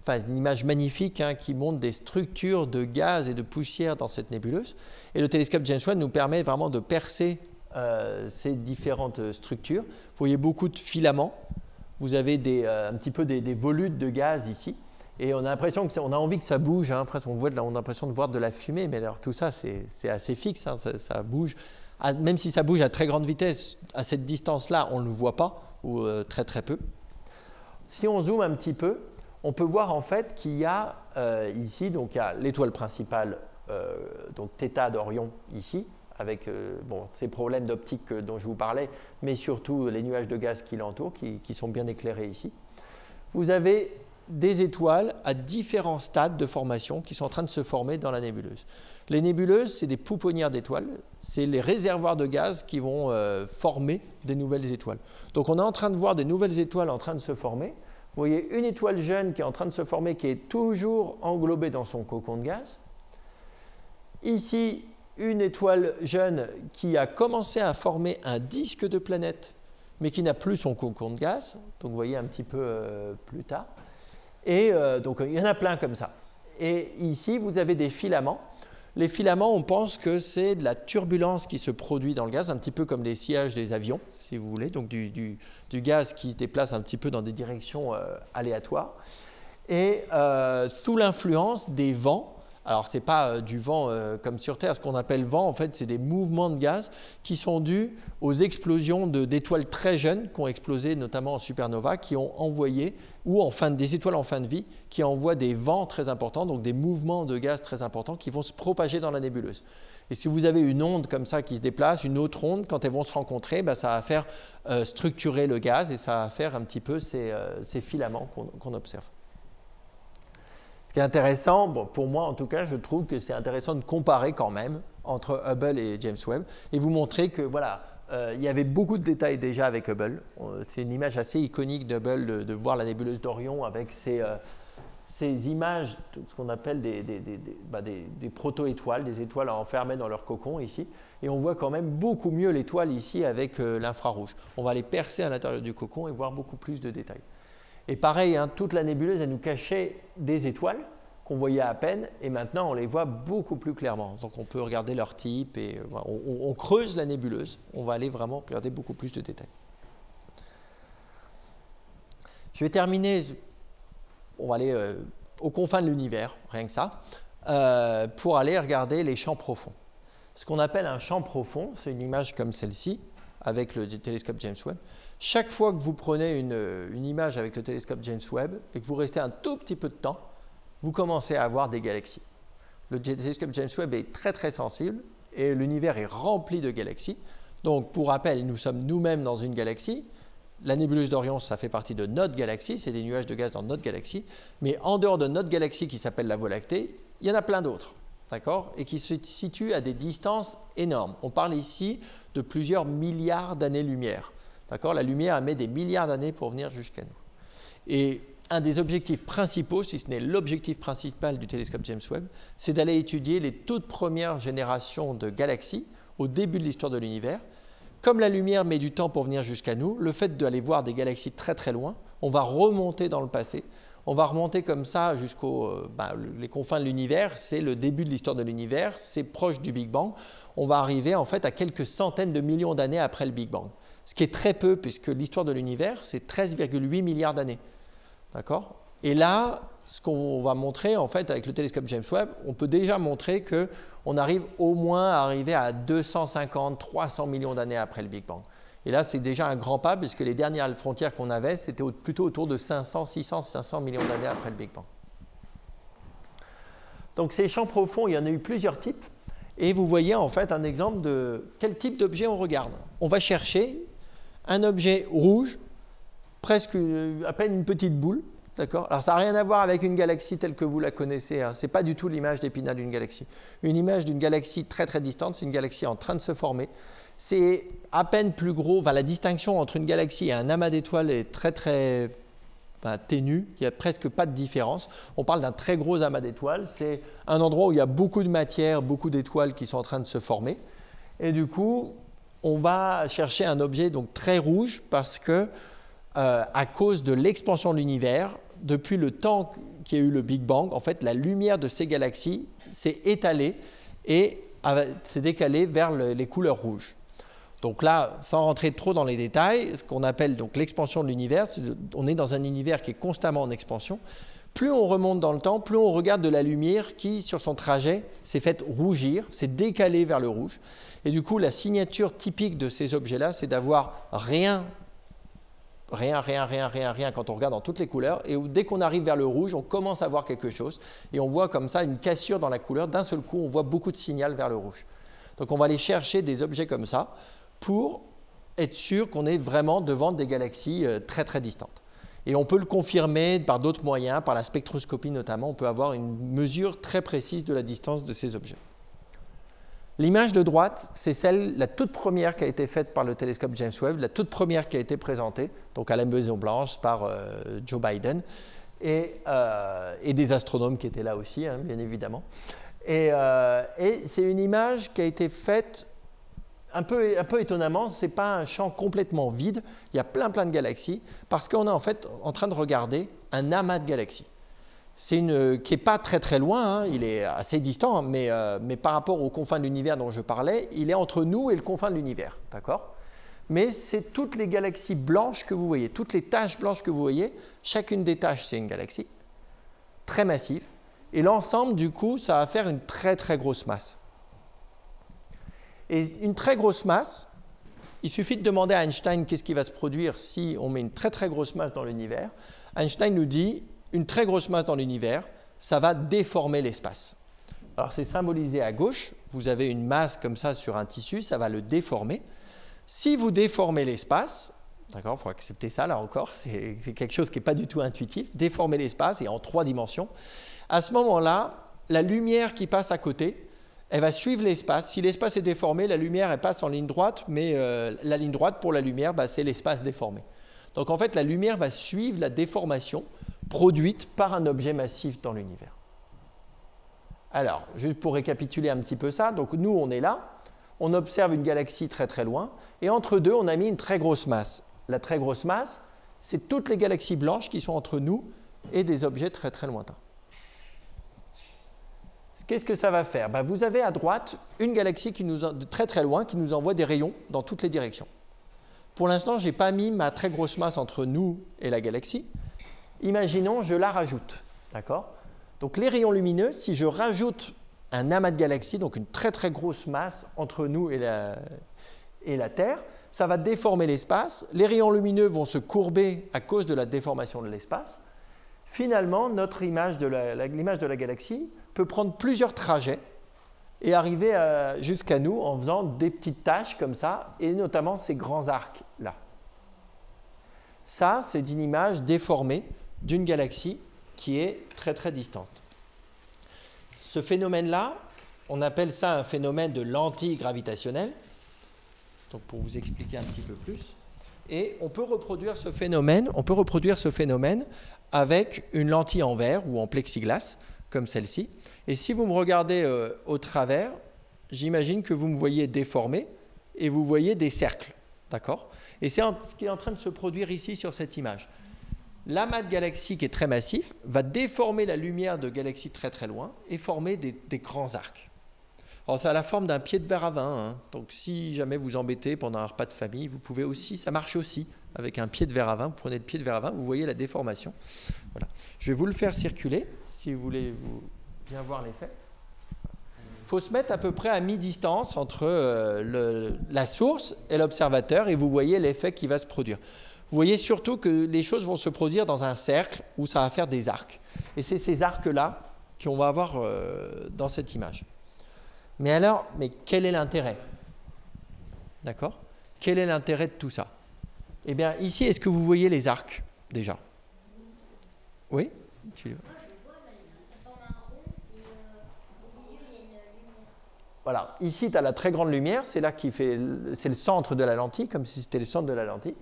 une image magnifique qui montre des structures de gaz et de poussière dans cette nébuleuse. Et le télescope James Webb nous permet vraiment de percer ces différentes structures. Vous voyez beaucoup de filaments. Vous avez un petit peu des volutes de gaz ici. Et on a l'impression on a envie que ça bouge. Presque on a l'impression de voir de la fumée. Mais alors tout ça, c'est assez fixe. Ça bouge. Même si ça bouge à très grande vitesse, à cette distance-là, on ne le voit pas, ou très très peu. Si on zoome un petit peu, on peut voir en fait qu'il y a ici, donc il y a l'étoile principale, donc θ d'Orion ici, avec ces problèmes d'optique dont je vous parlais, mais surtout les nuages de gaz qui l'entourent, qui sont bien éclairés ici. Vous avez des étoiles à différents stades de formation qui sont en train de se former dans la nébuleuse. Les nébuleuses, c'est des pouponnières d'étoiles, c'est les réservoirs de gaz qui vont former des nouvelles étoiles. Donc on est en train de voir des nouvelles étoiles en train de se former. Vous voyez une étoile jeune qui est en train de se former, qui est toujours englobée dans son cocon de gaz. Ici, une étoile jeune qui a commencé à former un disque de planète, mais qui n'a plus son cocon de gaz. Donc vous voyez un petit peu plus tard. Et donc il y en a plein comme ça. Et ici, vous avez des filaments. Les filaments, on pense que c'est de la turbulence qui se produit dans le gaz, un petit peu comme les sillages des avions, si vous voulez, donc du gaz qui se déplace un petit peu dans des directions aléatoires. Et sous l'influence des vents, alors ce n'est pas du vent comme sur Terre, ce qu'on appelle vent, en fait, c'est des mouvements de gaz qui sont dus aux explosions d'étoiles très jeunes qui ont explosé, notamment en supernova, qui ont envoyé, ou des étoiles en fin de vie, qui envoient des vents très importants, donc des mouvements de gaz très importants qui vont se propager dans la nébuleuse. Et si vous avez une onde comme ça qui se déplace, une autre onde, quand elles vont se rencontrer, ça va faire structurer le gaz et ça va faire un petit peu ces filaments qu'on observe. Ce qui est intéressant, pour moi en tout cas, je trouve que c'est intéressant de comparer quand même entre Hubble et James Webb et vous montrer que il y avait beaucoup de détails déjà avec Hubble. C'est une image assez iconique d'Hubble de voir la nébuleuse d'Orion avec ces images, ce qu'on appelle des proto-étoiles, des étoiles enfermées dans leur cocon ici. Et on voit quand même beaucoup mieux l'étoile ici avec l'infrarouge. On va les percer à l'intérieur du cocon et voir beaucoup plus de détails. Et pareil, toute la nébuleuse, elle nous cachait des étoiles qu'on voyait à peine, et maintenant on les voit beaucoup plus clairement. Donc on peut regarder leur type, et on creuse la nébuleuse, on va aller vraiment regarder beaucoup plus de détails. Je vais terminer, on va aller aux confins de l'univers, rien que ça, pour aller regarder les champs profonds. Ce qu'on appelle un champ profond, c'est une image comme celle-ci, avec le télescope James Webb. Chaque fois que vous prenez une image avec le télescope James Webb et que vous restez un tout petit peu de temps, vous commencez à avoir des galaxies. Le télescope James Webb est très très sensible et l'univers est rempli de galaxies. Donc pour rappel, nous sommes nous-mêmes dans une galaxie. La nébuleuse d'Orion, ça fait partie de notre galaxie, c'est des nuages de gaz dans notre galaxie. Mais en dehors de notre galaxie qui s'appelle la Voie lactée, il y en a plein d'autres. D'accord, et qui se situent à des distances énormes. On parle ici de plusieurs milliards d'années-lumière. D'accord, la lumière met des milliards d'années pour venir jusqu'à nous. Et un des objectifs principaux, si ce n'est l'objectif principal du télescope James Webb, c'est d'aller étudier les toutes premières générations de galaxies au début de l'histoire de l'univers. Comme la lumière met du temps pour venir jusqu'à nous, le fait d'aller voir des galaxies très très loin, on va remonter dans le passé. On va remonter comme ça jusqu'aux les confins de l'univers, c'est le début de l'histoire de l'univers, c'est proche du Big Bang. On va arriver en fait à quelques centaines de millions d'années après le Big Bang. Ce qui est très peu puisque l'histoire de l'univers, c'est 13,8 milliards d'années. D'accord ? Et là, ce qu'on va montrer en fait avec le télescope James Webb, on peut déjà montrer qu'on arrive au moins à arriver à 250-300 millions d'années après le Big Bang. Et là, c'est déjà un grand pas, puisque les dernières frontières qu'on avait, c'était plutôt autour de 500 millions d'années après le Big Bang. Donc ces champs profonds, il y en a eu plusieurs types. Et vous voyez en fait un exemple de quel type d'objet on regarde. On va chercher un objet rouge, presque à peine une petite boule. D'accord. Alors ça n'a rien à voir avec une galaxie telle que vous la connaissez. Hein. Ce n'est pas du tout l'image d'Épinal d'une galaxie. Une image d'une galaxie très très distante, c'est une galaxie en train de se former. C'est à peine plus gros. Enfin, la distinction entre une galaxie et un amas d'étoiles est très très ténue. Il n'y a presque pas de différence. On parle d'un très gros amas d'étoiles. C'est un endroit où il y a beaucoup de matière, beaucoup d'étoiles qui sont en train de se former. Et du coup, on va chercher un objet donc très rouge parce que à cause de l'expansion de l'univers, depuis le temps qu'il y a eu le Big Bang, en fait, la lumière de ces galaxies s'est étalée et s'est décalée vers les couleurs rouges. Donc là, sans rentrer trop dans les détails, ce qu'on appelle donc l'expansion de l'univers, on est dans un univers qui est constamment en expansion. Plus on remonte dans le temps, plus on regarde de la lumière qui, sur son trajet, s'est faite rougir, s'est décalée vers le rouge. Et du coup, la signature typique de ces objets-là, c'est d'avoir rien quand on regarde dans toutes les couleurs, et où dès qu'on arrive vers le rouge, on commence à voir quelque chose, et on voit comme ça une cassure dans la couleur, d'un seul coup on voit beaucoup de signal vers le rouge. Donc on va aller chercher des objets comme ça pour être sûr qu'on est vraiment devant des galaxies très très distantes. Et on peut le confirmer par d'autres moyens, par la spectroscopie notamment, on peut avoir une mesure très précise de la distance de ces objets. L'image de droite, c'est la toute première qui a été faite par le télescope James Webb, la toute première qui a été présentée, donc à la Maison Blanche par Joe Biden, et des astronomes qui étaient là aussi, hein, bien évidemment. Et c'est une image qui a été faite un peu étonnamment, ce n'est pas un champ complètement vide, il y a plein de galaxies, parce qu'on est en fait en train de regarder un amas de galaxies. C'est qui n'est pas très très loin, hein, il est assez distant, mais par rapport aux confins de l'univers dont je parlais, il est entre nous et le confin de l'univers, d'accord ? Mais c'est toutes les galaxies blanches que vous voyez, toutes les taches blanches que vous voyez, chacune des taches c'est une galaxie, très massive, et l'ensemble du coup ça va faire une très très grosse masse. Et une très grosse masse, il suffit de demander à Einstein qu'est-ce qui va se produire si on met une très très grosse masse dans l'univers. Einstein nous dit une très grosse masse dans l'univers, ça va déformer l'espace. Alors c'est symbolisé à gauche, vous avez une masse comme ça sur un tissu, ça va le déformer. Si vous déformez l'espace, d'accord, il faut accepter ça là encore, c'est quelque chose qui n'est pas du tout intuitif, déformer l'espace et en 3 dimensions, à ce moment-là, la lumière qui passe à côté, elle va suivre l'espace. Si l'espace est déformé, la lumière elle passe en ligne droite, mais la ligne droite pour la lumière, c'est l'espace déformé. Donc en fait, la lumière va suivre la déformation produite par un objet massif dans l'univers. Alors, juste pour récapituler un petit peu ça, donc nous on est là, on observe une galaxie très très loin, et entre deux on a mis une très grosse masse. La très grosse masse, c'est toutes les galaxies blanches qui sont entre nous et des objets très très lointains. Qu'est-ce que ça va faire ? Vous avez à droite une galaxie de très très loin qui nous envoie des rayons dans toutes les directions. Pour l'instant, je n'ai pas mis ma très grosse masse entre nous et la galaxie. Imaginons, je la rajoute. D'accord ? Donc les rayons lumineux, si je rajoute un amas de galaxies, donc une très très grosse masse entre nous et la Terre, ça va déformer l'espace. Les rayons lumineux vont se courber à cause de la déformation de l'espace. Finalement, notre image de l'image de la galaxie peut prendre plusieurs trajets et arriver jusqu'à nous en faisant des petites taches comme ça, et notamment ces grands arcs-là. Ça, c'est une image déformée d'une galaxie qui est très très distante. Ce phénomène-là, on appelle ça un phénomène de lentille gravitationnelle. Donc pour vous expliquer un petit peu plus. Et on peut reproduire ce phénomène avec une lentille en verre ou en plexiglas, comme celle-ci. Et si vous me regardez au travers, j'imagine que vous me voyez déformé et vous voyez des cercles. D'accord ? Et c'est ce qui est en train de se produire ici sur cette image. L'amas de galaxies qui est très massif va déformer la lumière de galaxies très très loin et former des grands arcs. Alors, c'est à la forme d'un pied de verre à vin, hein. Donc, si jamais vous embêtez pendant un repas de famille, vous pouvez aussi, ça marche aussi, avec un pied de verre à vin. Vous prenez le pied de verre à vin, vous voyez la déformation. Voilà. Je vais vous le faire circuler, si vous voulez bien voir l'effet. Il faut se mettre à peu près à mi-distance entre la source et l'observateur, et vous voyez l'effet qui va se produire. Vous voyez surtout que les choses vont se produire dans un cercle où ça va faire des arcs. Et c'est ces arcs-là qu'on va avoir dans cette image. Mais alors, quel est l'intérêt? D'accord? Quel est l'intérêt de tout ça? Eh bien, ici, est-ce que vous voyez les arcs, déjà? Oui? Moi, je le vois, ça forme un rond et au milieu, il y a une lumière. Voilà. Ici, tu as la très grande lumière, c'est là c'est le centre de la lentille, comme si c'était le centre de la lentille.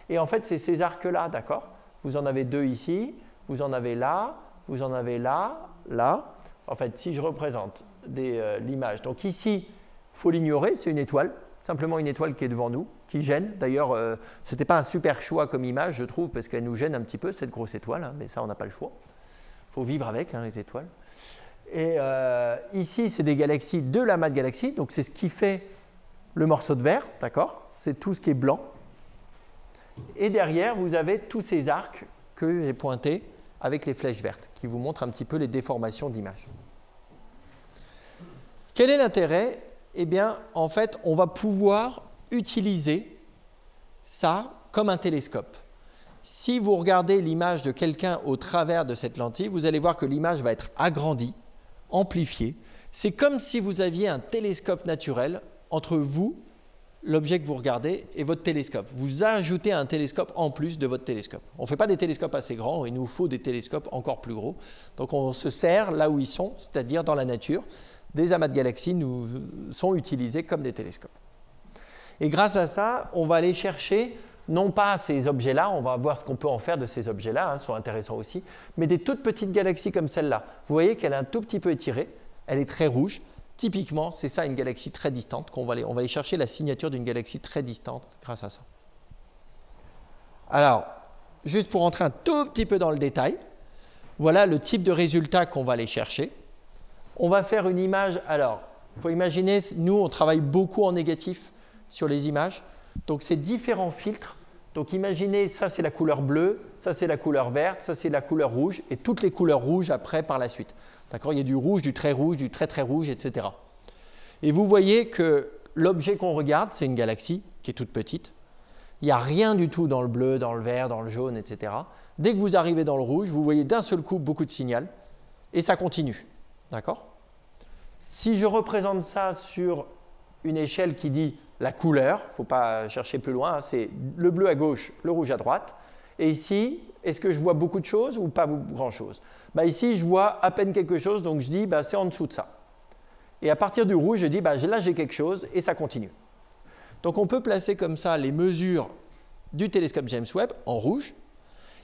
Et en fait, c'est ces arcs-là, d'accord? Vous en avez deux ici, vous en avez là, vous en avez là, là. En fait, si je représente l'image, donc ici, il faut l'ignorer, c'est une étoile, simplement une étoile qui est devant nous, qui gêne. D'ailleurs, ce n'était pas un super choix comme image, je trouve, parce qu'elle nous gêne un petit peu, cette grosse étoile, hein, mais ça, on n'a pas le choix. Il faut vivre avec, hein, les étoiles. Et ici, c'est des galaxies de l'amas de galaxies, donc c'est ce qui fait le morceau de verre, d'accord? C'est tout ce qui est blanc. Et derrière, vous avez tous ces arcs que j'ai pointés avec les flèches vertes, qui vous montrent un petit peu les déformations d'image. Quel est l'intérêt? Eh bien, en fait, on va pouvoir utiliser ça comme un télescope. Si vous regardez l'image de quelqu'un au travers de cette lentille, vous allez voir que l'image va être agrandie, amplifiée. C'est comme si vous aviez un télescope naturel entre vous, l'objet que vous regardez, et votre télescope. Vous ajoutez un télescope en plus de votre télescope. On ne fait pas des télescopes assez grands, il nous faut des télescopes encore plus gros. Donc on se sert là où ils sont, c'est-à-dire dans la nature. Des amas de galaxies sont utilisés comme des télescopes. Et grâce à ça, on va aller chercher, non pas ces objets-là, on va voir ce qu'on peut en faire de ces objets-là, hein, sont intéressants aussi, mais des toutes petites galaxies comme celle-là. Vous voyez qu'elle est un tout petit peu étirée, elle est très rouge. Typiquement, c'est ça une galaxie très distante, on va aller chercher la signature d'une galaxie très distante grâce à ça. Alors, juste pour rentrer un tout petit peu dans le détail, voilà le type de résultat qu'on va aller chercher. On va faire une image, alors, il faut imaginer, nous on travaille beaucoup en négatif sur les images, donc c'est différents filtres. Donc imaginez, ça c'est la couleur bleue, ça c'est la couleur verte, ça c'est la couleur rouge, et toutes les couleurs rouges après par la suite. D'accord? Il y a du rouge, du très rouge, du très très rouge, etc. Et vous voyez que l'objet qu'on regarde, c'est une galaxie qui est toute petite. Il n'y a rien du tout dans le bleu, dans le vert, dans le jaune, etc. Dès que vous arrivez dans le rouge, vous voyez d'un seul coup beaucoup de signal, et ça continue. D'accord? Si je représente ça sur une échelle qui dit la couleur, il ne faut pas chercher plus loin, hein, c'est le bleu à gauche, le rouge à droite. Et ici, est-ce que je vois beaucoup de choses ou pas grand-chose? Ici, je vois à peine quelque chose, donc je dis c'est en dessous de ça. Et à partir du rouge, je dis là j'ai quelque chose et ça continue. Donc on peut placer comme ça les mesures du télescope James Webb en rouge.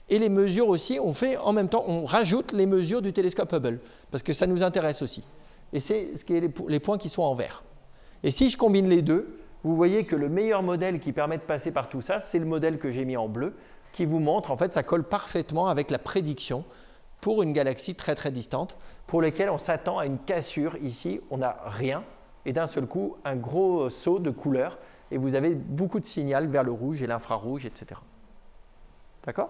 Et les mesures aussi, on fait en même temps, on rajoute les mesures du télescope Hubble, parce que ça nous intéresse aussi. Et c'est les points qui sont en vert. Et si je combine les deux, vous voyez que le meilleur modèle qui permet de passer par tout ça, c'est le modèle que j'ai mis en bleu, qui vous montre, en fait, ça colle parfaitement avec la prédiction pour une galaxie très très distante, pour laquelle on s'attend à une cassure. Ici, on n'a rien, et d'un seul coup, un gros saut de couleur, et vous avez beaucoup de signal vers le rouge et l'infrarouge, etc. D'accord?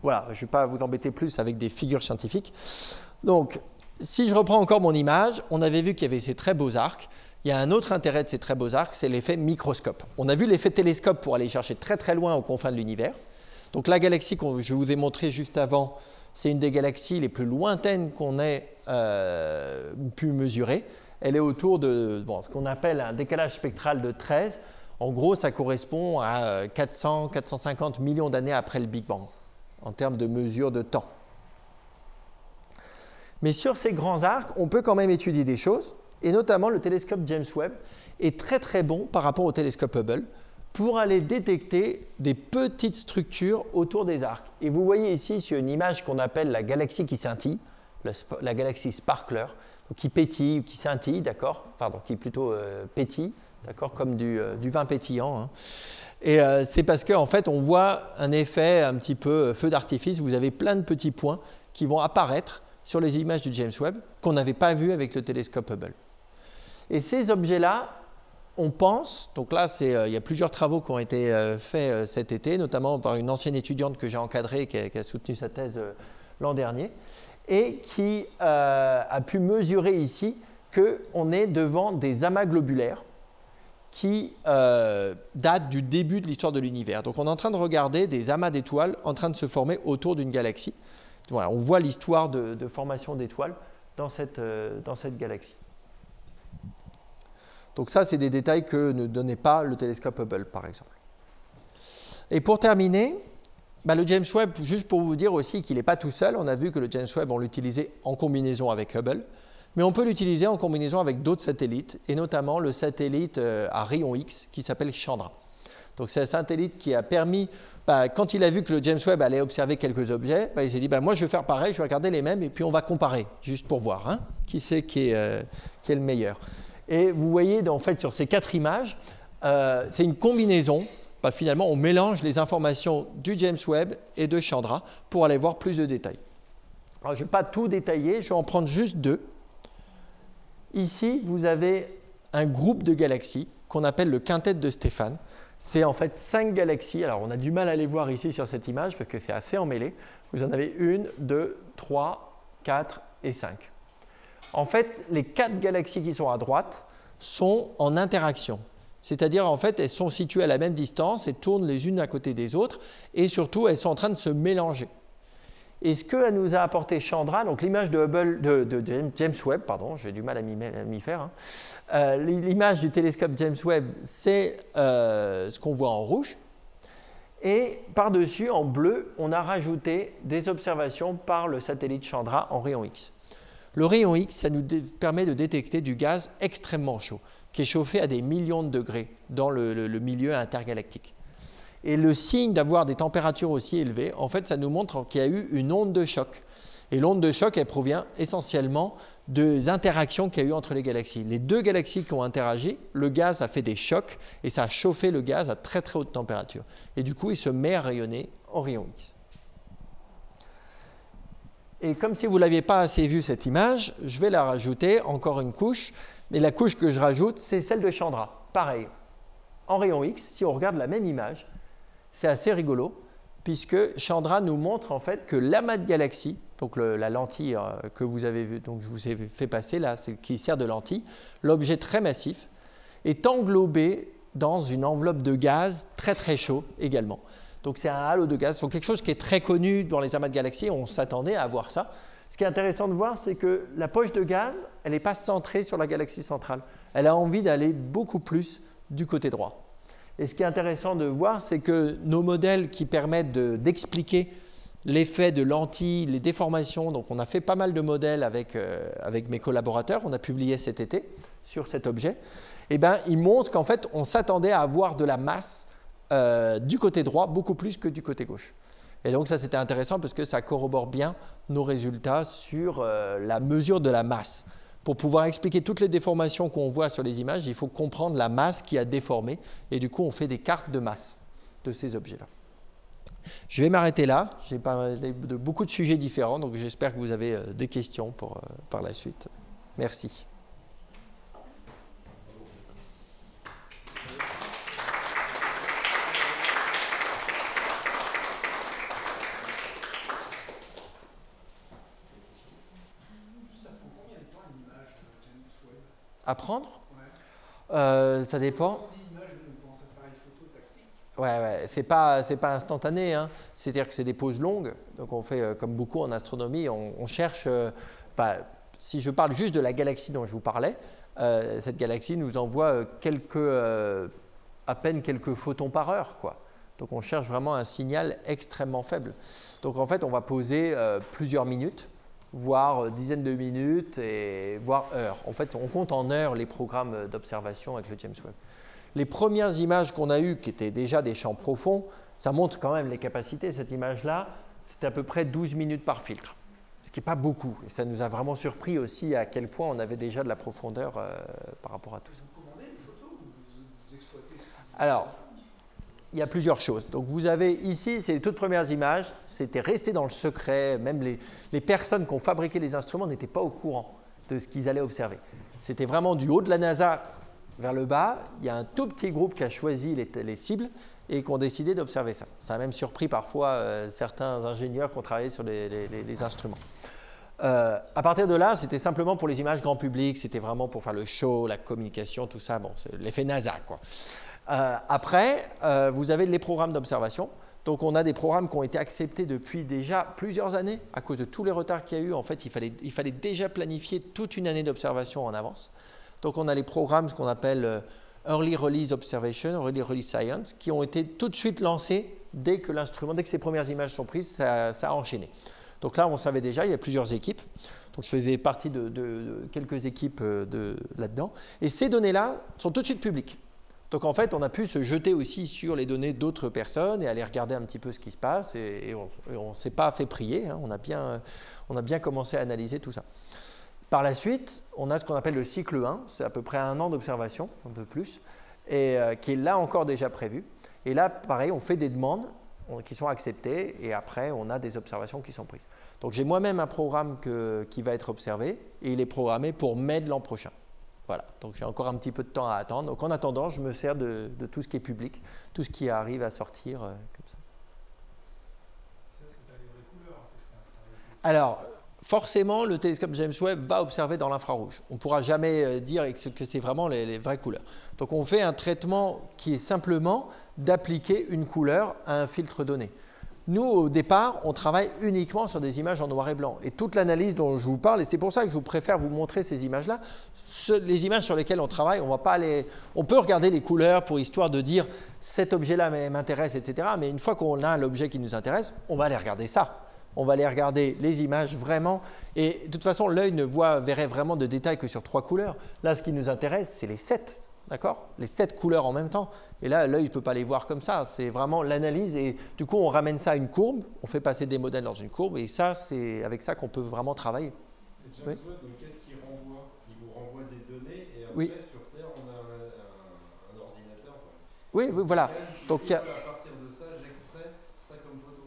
Voilà, je ne vais pas vous embêter plus avec des figures scientifiques. Donc, si je reprends encore mon image, on avait vu qu'il y avait ces très beaux arcs. Il y a un autre intérêt de ces très beaux arcs, c'est l'effet microscope. On a vu l'effet télescope pour aller chercher très très loin aux confins de l'univers. Donc la galaxie que je vous ai montrée juste avant, c'est une des galaxies les plus lointaines qu'on ait pu mesurer. Elle est autour de ce qu'on appelle un décalage spectral de 13. En gros, ça correspond à 400-450 millions d'années après le Big Bang, en termes de mesure de temps. Mais sur ces grands arcs, on peut quand même étudier des choses, et notamment le télescope James Webb est très très bon par rapport au télescope Hubble pour aller détecter des petites structures autour des arcs. Et vous voyez ici sur une image qu'on appelle la galaxie qui scintille, la galaxie Sparkler, donc qui pétille, qui scintille, d'accord, pardon, qui plutôt pétille, d'accord, comme du vin pétillant. Hein. Et c'est parce qu'en fait, on voit un effet un petit peu feu d'artifice. Vous avez plein de petits points qui vont apparaître sur les images du James Webb qu'on n'avait pas vu avec le télescope Hubble. Et ces objets-là, on pense, donc là, il y a plusieurs travaux qui ont été faits cet été, notamment par une ancienne étudiante que j'ai encadrée, qui a soutenu sa thèse l'an dernier, et qui a pu mesurer ici qu'on est devant des amas globulaires qui datent du début de l'histoire de l'univers. Donc on est en train de regarder des amas d'étoiles en train de se former autour d'une galaxie. Voilà, on voit l'histoire de formation d'étoiles dans cette galaxie. Donc ça, c'est des détails que ne donnait pas le télescope Hubble, par exemple. Et pour terminer, le James Webb, juste pour vous dire aussi qu'il n'est pas tout seul, on a vu que le James Webb, on l'utilisait en combinaison avec Hubble, mais on peut l'utiliser en combinaison avec d'autres satellites, et notamment le satellite à rayon X qui s'appelle Chandra. Donc c'est un satellite qui a permis, quand il a vu que le James Webb allait observer quelques objets, il s'est dit, moi je vais faire pareil, je vais regarder les mêmes, et puis on va comparer, juste pour voir qui c'est qui est le meilleur. Et vous voyez, en fait, sur ces 4 images, c'est une combinaison. Finalement, on mélange les informations du James Webb et de Chandra pour aller voir plus de détails. Alors, je ne vais pas tout détailler, je vais en prendre juste 2. Ici, vous avez un groupe de galaxies qu'on appelle le quintet de Stéphane. C'est en fait 5 galaxies. Alors, on a du mal à les voir ici sur cette image parce que c'est assez emmêlé. Vous en avez 1, 2, 3, 4 et 5. En fait, les 4 galaxies qui sont à droite sont en interaction. C'est-à-dire, en fait, elles sont situées à la même distance et tournent les unes à côté des autres. Et surtout, elles sont en train de se mélanger. Et ce que nous a apporté Chandra, donc l'image de James Webb, pardon, j'ai du mal à m'y faire, l'image du télescope James Webb, c'est ce qu'on voit en rouge. Et par-dessus, en bleu, on a rajouté des observations par le satellite Chandra en rayon X. Le rayon X, ça nous permet de détecter du gaz extrêmement chaud, qui est chauffé à des millions de degrés dans le milieu intergalactique. Et le signe d'avoir des températures aussi élevées, en fait, ça nous montre qu'il y a eu une onde de choc. Et l'onde de choc, elle provient essentiellement des interactions qu'il y a eu entre les galaxies. Les 2 galaxies qui ont interagi, le gaz a fait des chocs et ça a chauffé le gaz à très très haute température. Et du coup, il se met à rayonner en rayon X. Et comme si vous ne l'aviez pas assez vu cette image, je vais la rajouter encore une couche. Et la couche que je rajoute, c'est celle de Chandra. Pareil, en rayon X, si on regarde la même image, c'est assez rigolo, puisque Chandra nous montre en fait que l'amas de galaxies, donc la lentille que vous avez vue, donc je vous ai fait passer là, qui sert de lentille, l'objet très massif, est englobé dans une enveloppe de gaz très très chaud également. Donc c'est un halo de gaz, c'est quelque chose qui est très connu dans les amas de galaxies, on s'attendait à voir ça. Ce qui est intéressant de voir, c'est que la poche de gaz, elle n'est pas centrée sur la galaxie centrale. Elle a envie d'aller beaucoup plus du côté droit. Et ce qui est intéressant de voir, c'est que nos modèles qui permettent d'expliquer l'effet de lentilles, les déformations, donc on a fait pas mal de modèles avec mes collaborateurs, on a publié cet été sur cet objet, et ils montrent qu'en fait, on s'attendait à avoir de la masse du côté droit beaucoup plus que du côté gauche. Et donc ça c'était intéressant parce que ça corrobore bien nos résultats sur la mesure de la masse. Pour pouvoir expliquer toutes les déformations qu'on voit sur les images, il faut comprendre la masse qui a déformé et du coup on fait des cartes de masse de ces objets-là. Je vais m'arrêter là, j'ai parlé de beaucoup de sujets différents, donc j'espère que vous avez des questions par la suite. Merci. À prendre ? Ça dépend. Ouais, c'est pas instantané, hein. C'est-à-dire que c'est des pauses longues. Donc on fait comme beaucoup en astronomie, on cherche. Si je parle juste de la galaxie dont je vous parlais, cette galaxie nous envoie à peine quelques photons par heure, quoi. Donc on cherche vraiment un signal extrêmement faible. Donc en fait, on va poser plusieurs minutes, voire dizaines de minutes, voire heures. En fait, on compte en heures les programmes d'observation avec le James Webb. Les premières images qu'on a eues, qui étaient déjà des champs profonds, ça montre quand même les capacités. Cette image-là, c'était à peu près 12 minutes par filtre, ce qui n'est pas beaucoup. Et ça nous a vraiment surpris aussi à quel point on avait déjà de la profondeur par rapport à tout ça. Vous commandez les photos ou vous exploitez? Alors, il y a plusieurs choses. Donc vous avez ici, c'est les toutes premières images, c'était resté dans le secret, même les personnes qui ont fabriqué les instruments n'étaient pas au courant de ce qu'ils allaient observer. C'était vraiment du haut de la NASA vers le bas. Il y a un tout petit groupe qui a choisi les cibles et qui ont décidé d'observer ça. Ça a même surpris parfois certains ingénieurs qui ont travaillé sur les instruments. À partir de là, c'était simplement pour les images grand public, c'était vraiment pour faire le show, la communication, tout ça. Bon, c'est l'effet NASA, quoi. Après, vous avez les programmes d'observation. Donc, on a des programmes qui ont été acceptés depuis déjà plusieurs années à cause de tous les retards qu'il y a eu. En fait, il fallait déjà planifier toute une année d'observation en avance. Donc, on a les programmes, ce qu'on appelle Early Release Observation, Early Release Science, qui ont été tout de suite lancés dès que ces premières images sont prises, ça a enchaîné. Donc là, on savait déjà, il y a plusieurs équipes. Donc, je faisais partie de quelques équipes là-dedans. Et ces données-là sont tout de suite publiques. Donc, en fait, on a pu se jeter aussi sur les données d'autres personnes et aller regarder un petit peu ce qui se passe. Et on ne s'est pas fait prier. Hein. On a bien commencé à analyser tout ça. Par la suite, on a ce qu'on appelle le cycle 1. C'est à peu près 1 an d'observation, un peu plus, et qui est là encore déjà prévu. Et là, pareil, on fait des demandes qui sont acceptées et après, on a des observations qui sont prises. Donc, j'ai moi-même un programme qui va être observé et il est programmé pour mai de l'an prochain. Voilà, donc j'ai encore un petit peu de temps à attendre. Donc en attendant, je me sers de tout ce qui est public, tout ce qui arrive à sortir comme ça. Ça, c'est pas les vraies couleurs, en fait. Alors, forcément, le télescope James Webb va observer dans l'infrarouge. On ne pourra jamais dire que c'est vraiment les vraies couleurs. Donc on fait un traitement qui est simplement d'appliquer une couleur à un filtre donné. Nous, au départ, on travaille uniquement sur des images en noir et blanc. Et toute l'analyse dont je vous parle, et c'est pour ça que je vous préfère vous montrer ces images-là, les images sur lesquelles on travaille, on peut regarder les couleurs pour histoire de dire cet objet-là m'intéresse, etc. Mais une fois qu'on a l'objet qui nous intéresse, on va aller regarder ça. On va aller regarder les images vraiment. Et de toute façon, l'œil ne verrait vraiment de détails que sur 3 couleurs. Là, ce qui nous intéresse, c'est les 7. D'accord ? Les 7 couleurs en même temps. Et là, l'œil ne peut pas les voir comme ça. C'est vraiment l'analyse. Et du coup, on ramène ça à une courbe. On fait passer des modèles dans une courbe. Et ça, c'est avec ça qu'on peut vraiment travailler. Et James Webb, donc qu'est-ce qu'il renvoie ? Il vous renvoie des données et après, oui. Sur Terre, on a un ordinateur. Quoi. Oui, voilà. Donc, à partir de ça, j'extrais ça comme photo.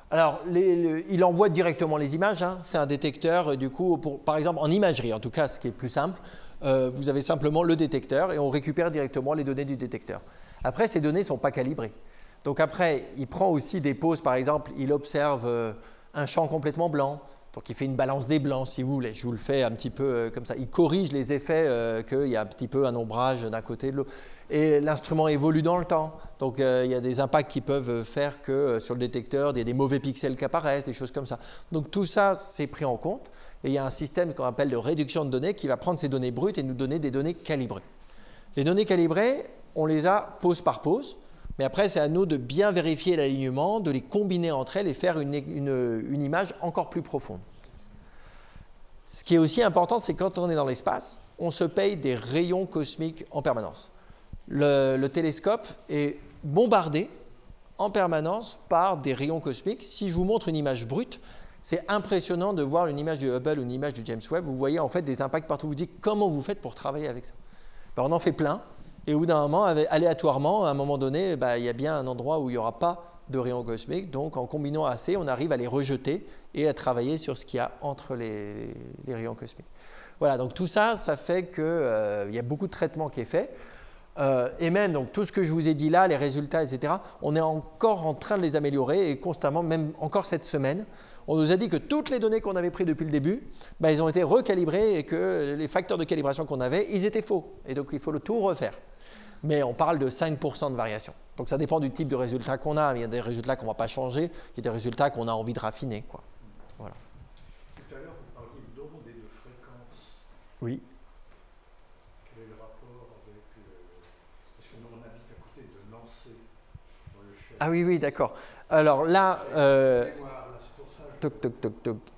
Alors, il envoie directement les images. Hein. C'est un détecteur. Du coup, par exemple, en imagerie, en tout cas, ce qui est plus simple, vous avez simplement le détecteur et on récupère directement les données du détecteur. Après, ces données ne sont pas calibrées. Donc après, il prend aussi des pauses. Par exemple, il observe un champ complètement blanc. Donc il fait une balance des blancs, si vous voulez. Je vous le fais un petit peu comme ça. Il corrige les effets qu'il y a un petit peu un ombrage d'un côté de l'autre. Et l'instrument évolue dans le temps. Donc il y a des impacts qui peuvent faire que sur le détecteur, il y a des mauvais pixels qui apparaissent, des choses comme ça. Donc tout ça, c'est pris en compte. Et il y a un système qu'on appelle de réduction de données qui va prendre ces données brutes et nous donner des données calibrées. Les données calibrées, on les a pause par pause. Mais après, c'est à nous de bien vérifier l'alignement, de les combiner entre elles et faire une image encore plus profonde. Ce qui est aussi important, c'est que quand on est dans l'espace, on se paye des rayons cosmiques en permanence. Le télescope est bombardé en permanence par des rayons cosmiques. Si je vous montre une image brute, c'est impressionnant de voir une image du Hubble ou une image du James Webb. Vous voyez en fait des impacts partout. Vous vous dites comment vous faites pour travailler avec ça. Ben, on en fait plein. Et au bout d'un moment, aléatoirement, à un moment donné, il y a bien un endroit où il n'y aura pas de rayons cosmiques. Donc, en combinant assez, on arrive à les rejeter et à travailler sur ce qu'il y a entre les rayons cosmiques. Voilà, donc tout ça, ça fait qu'il y a beaucoup de traitement qui est fait. Et même, donc, tout ce que je vous ai dit là, les résultats, etc., on est encore en train de les améliorer et constamment, même encore cette semaine, on nous a dit que toutes les données qu'on avait prises depuis le début, ils ont été recalibrées et que les facteurs de calibration qu'on avait, ils étaient faux. Et donc, il faut le tout refaire. Mais on parle de 5% de variation. Donc ça dépend du type de résultat qu'on a. Il y a des résultats qu'on ne va pas changer, il y a des résultats qu'on a envie de raffiner, quoi. Voilà. Tout à l'heure, vous parliez d'ondes et de fréquences. Oui. Quel est le rapport avec... Parce que nous, on habite à côté de Nancy, dans le Cher. Ah oui, d'accord. Alors là,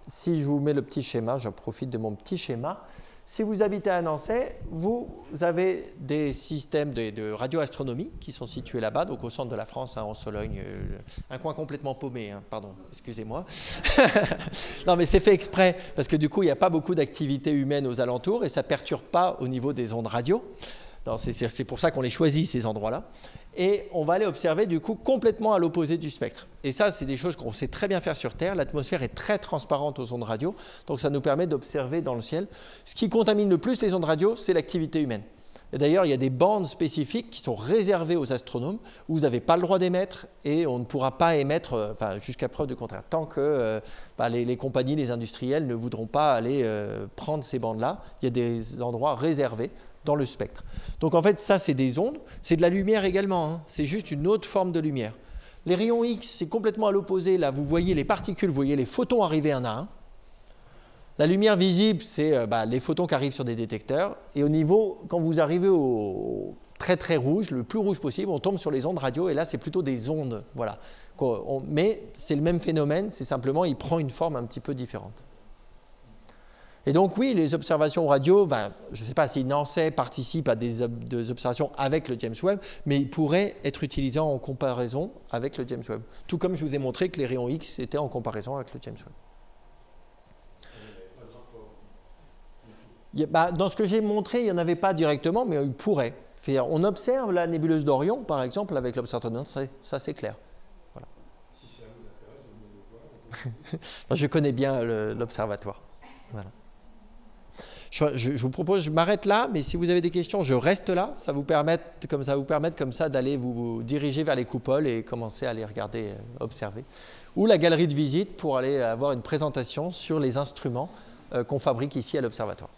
si je vous mets le petit schéma, j'en profite de mon petit schéma. Si vous habitez à Nancy, vous avez des systèmes de radioastronomie qui sont situés là-bas, donc au centre de la France, en Sologne, un coin complètement paumé, pardon, excusez-moi. Non, mais c'est fait exprès, parce que du coup, il n'y a pas beaucoup d'activité humaine aux alentours et ça ne perturbe pas au niveau des ondes radio. C'est pour ça qu'on les choisit, ces endroits-là. Et on va aller observer du coup complètement à l'opposé du spectre. Et ça, c'est des choses qu'on sait très bien faire sur Terre. L'atmosphère est très transparente aux ondes radio, donc ça nous permet d'observer dans le ciel. Ce qui contamine le plus les ondes radio, c'est l'activité humaine. Et d'ailleurs, il y a des bandes spécifiques qui sont réservées aux astronomes, où vous n'avez pas le droit d'émettre, et on ne pourra pas émettre, jusqu'à preuve du contraire, tant que les compagnies, les industriels ne voudront pas aller prendre ces bandes-là. Il y a des endroits réservés dans le spectre. Donc en fait, ça, c'est des ondes, c'est de la lumière également, hein. C'est juste une autre forme de lumière. Les rayons X, c'est complètement à l'opposé. Là, vous voyez les particules, vous voyez les photons arriver un à un. La lumière visible, c'est les photons qui arrivent sur des détecteurs. Et au niveau, quand vous arrivez au très très rouge, le plus rouge possible, on tombe sur les ondes radio, et là, c'est plutôt des ondes. Voilà. Mais c'est le même phénomène, c'est simplement, il prend une forme un petit peu différente. Et donc oui, les observations radio, je ne sais pas si NANSEE participe à des observations avec le James Webb, mais ils pourraient être utilisés en comparaison avec le James Webb. Tout comme je vous ai montré que les rayons X étaient en comparaison avec le James Webb. Dans ce que j'ai montré, il n'y en avait pas directement, mais ils pourraient. On observe la nébuleuse d'Orion, par exemple, avec l'observatoire de Nantes, ça c'est clair. Voilà. Si ça vous intéresse, vous venez le voir. Je connais bien l'observatoire. Voilà. Je vous propose, je m'arrête là, mais si vous avez des questions, je reste là. Ça vous permet comme ça d'aller vous diriger vers les coupoles et commencer à les regarder, observer. Ou la galerie de visite pour aller avoir une présentation sur les instruments qu'on fabrique ici à l'observatoire.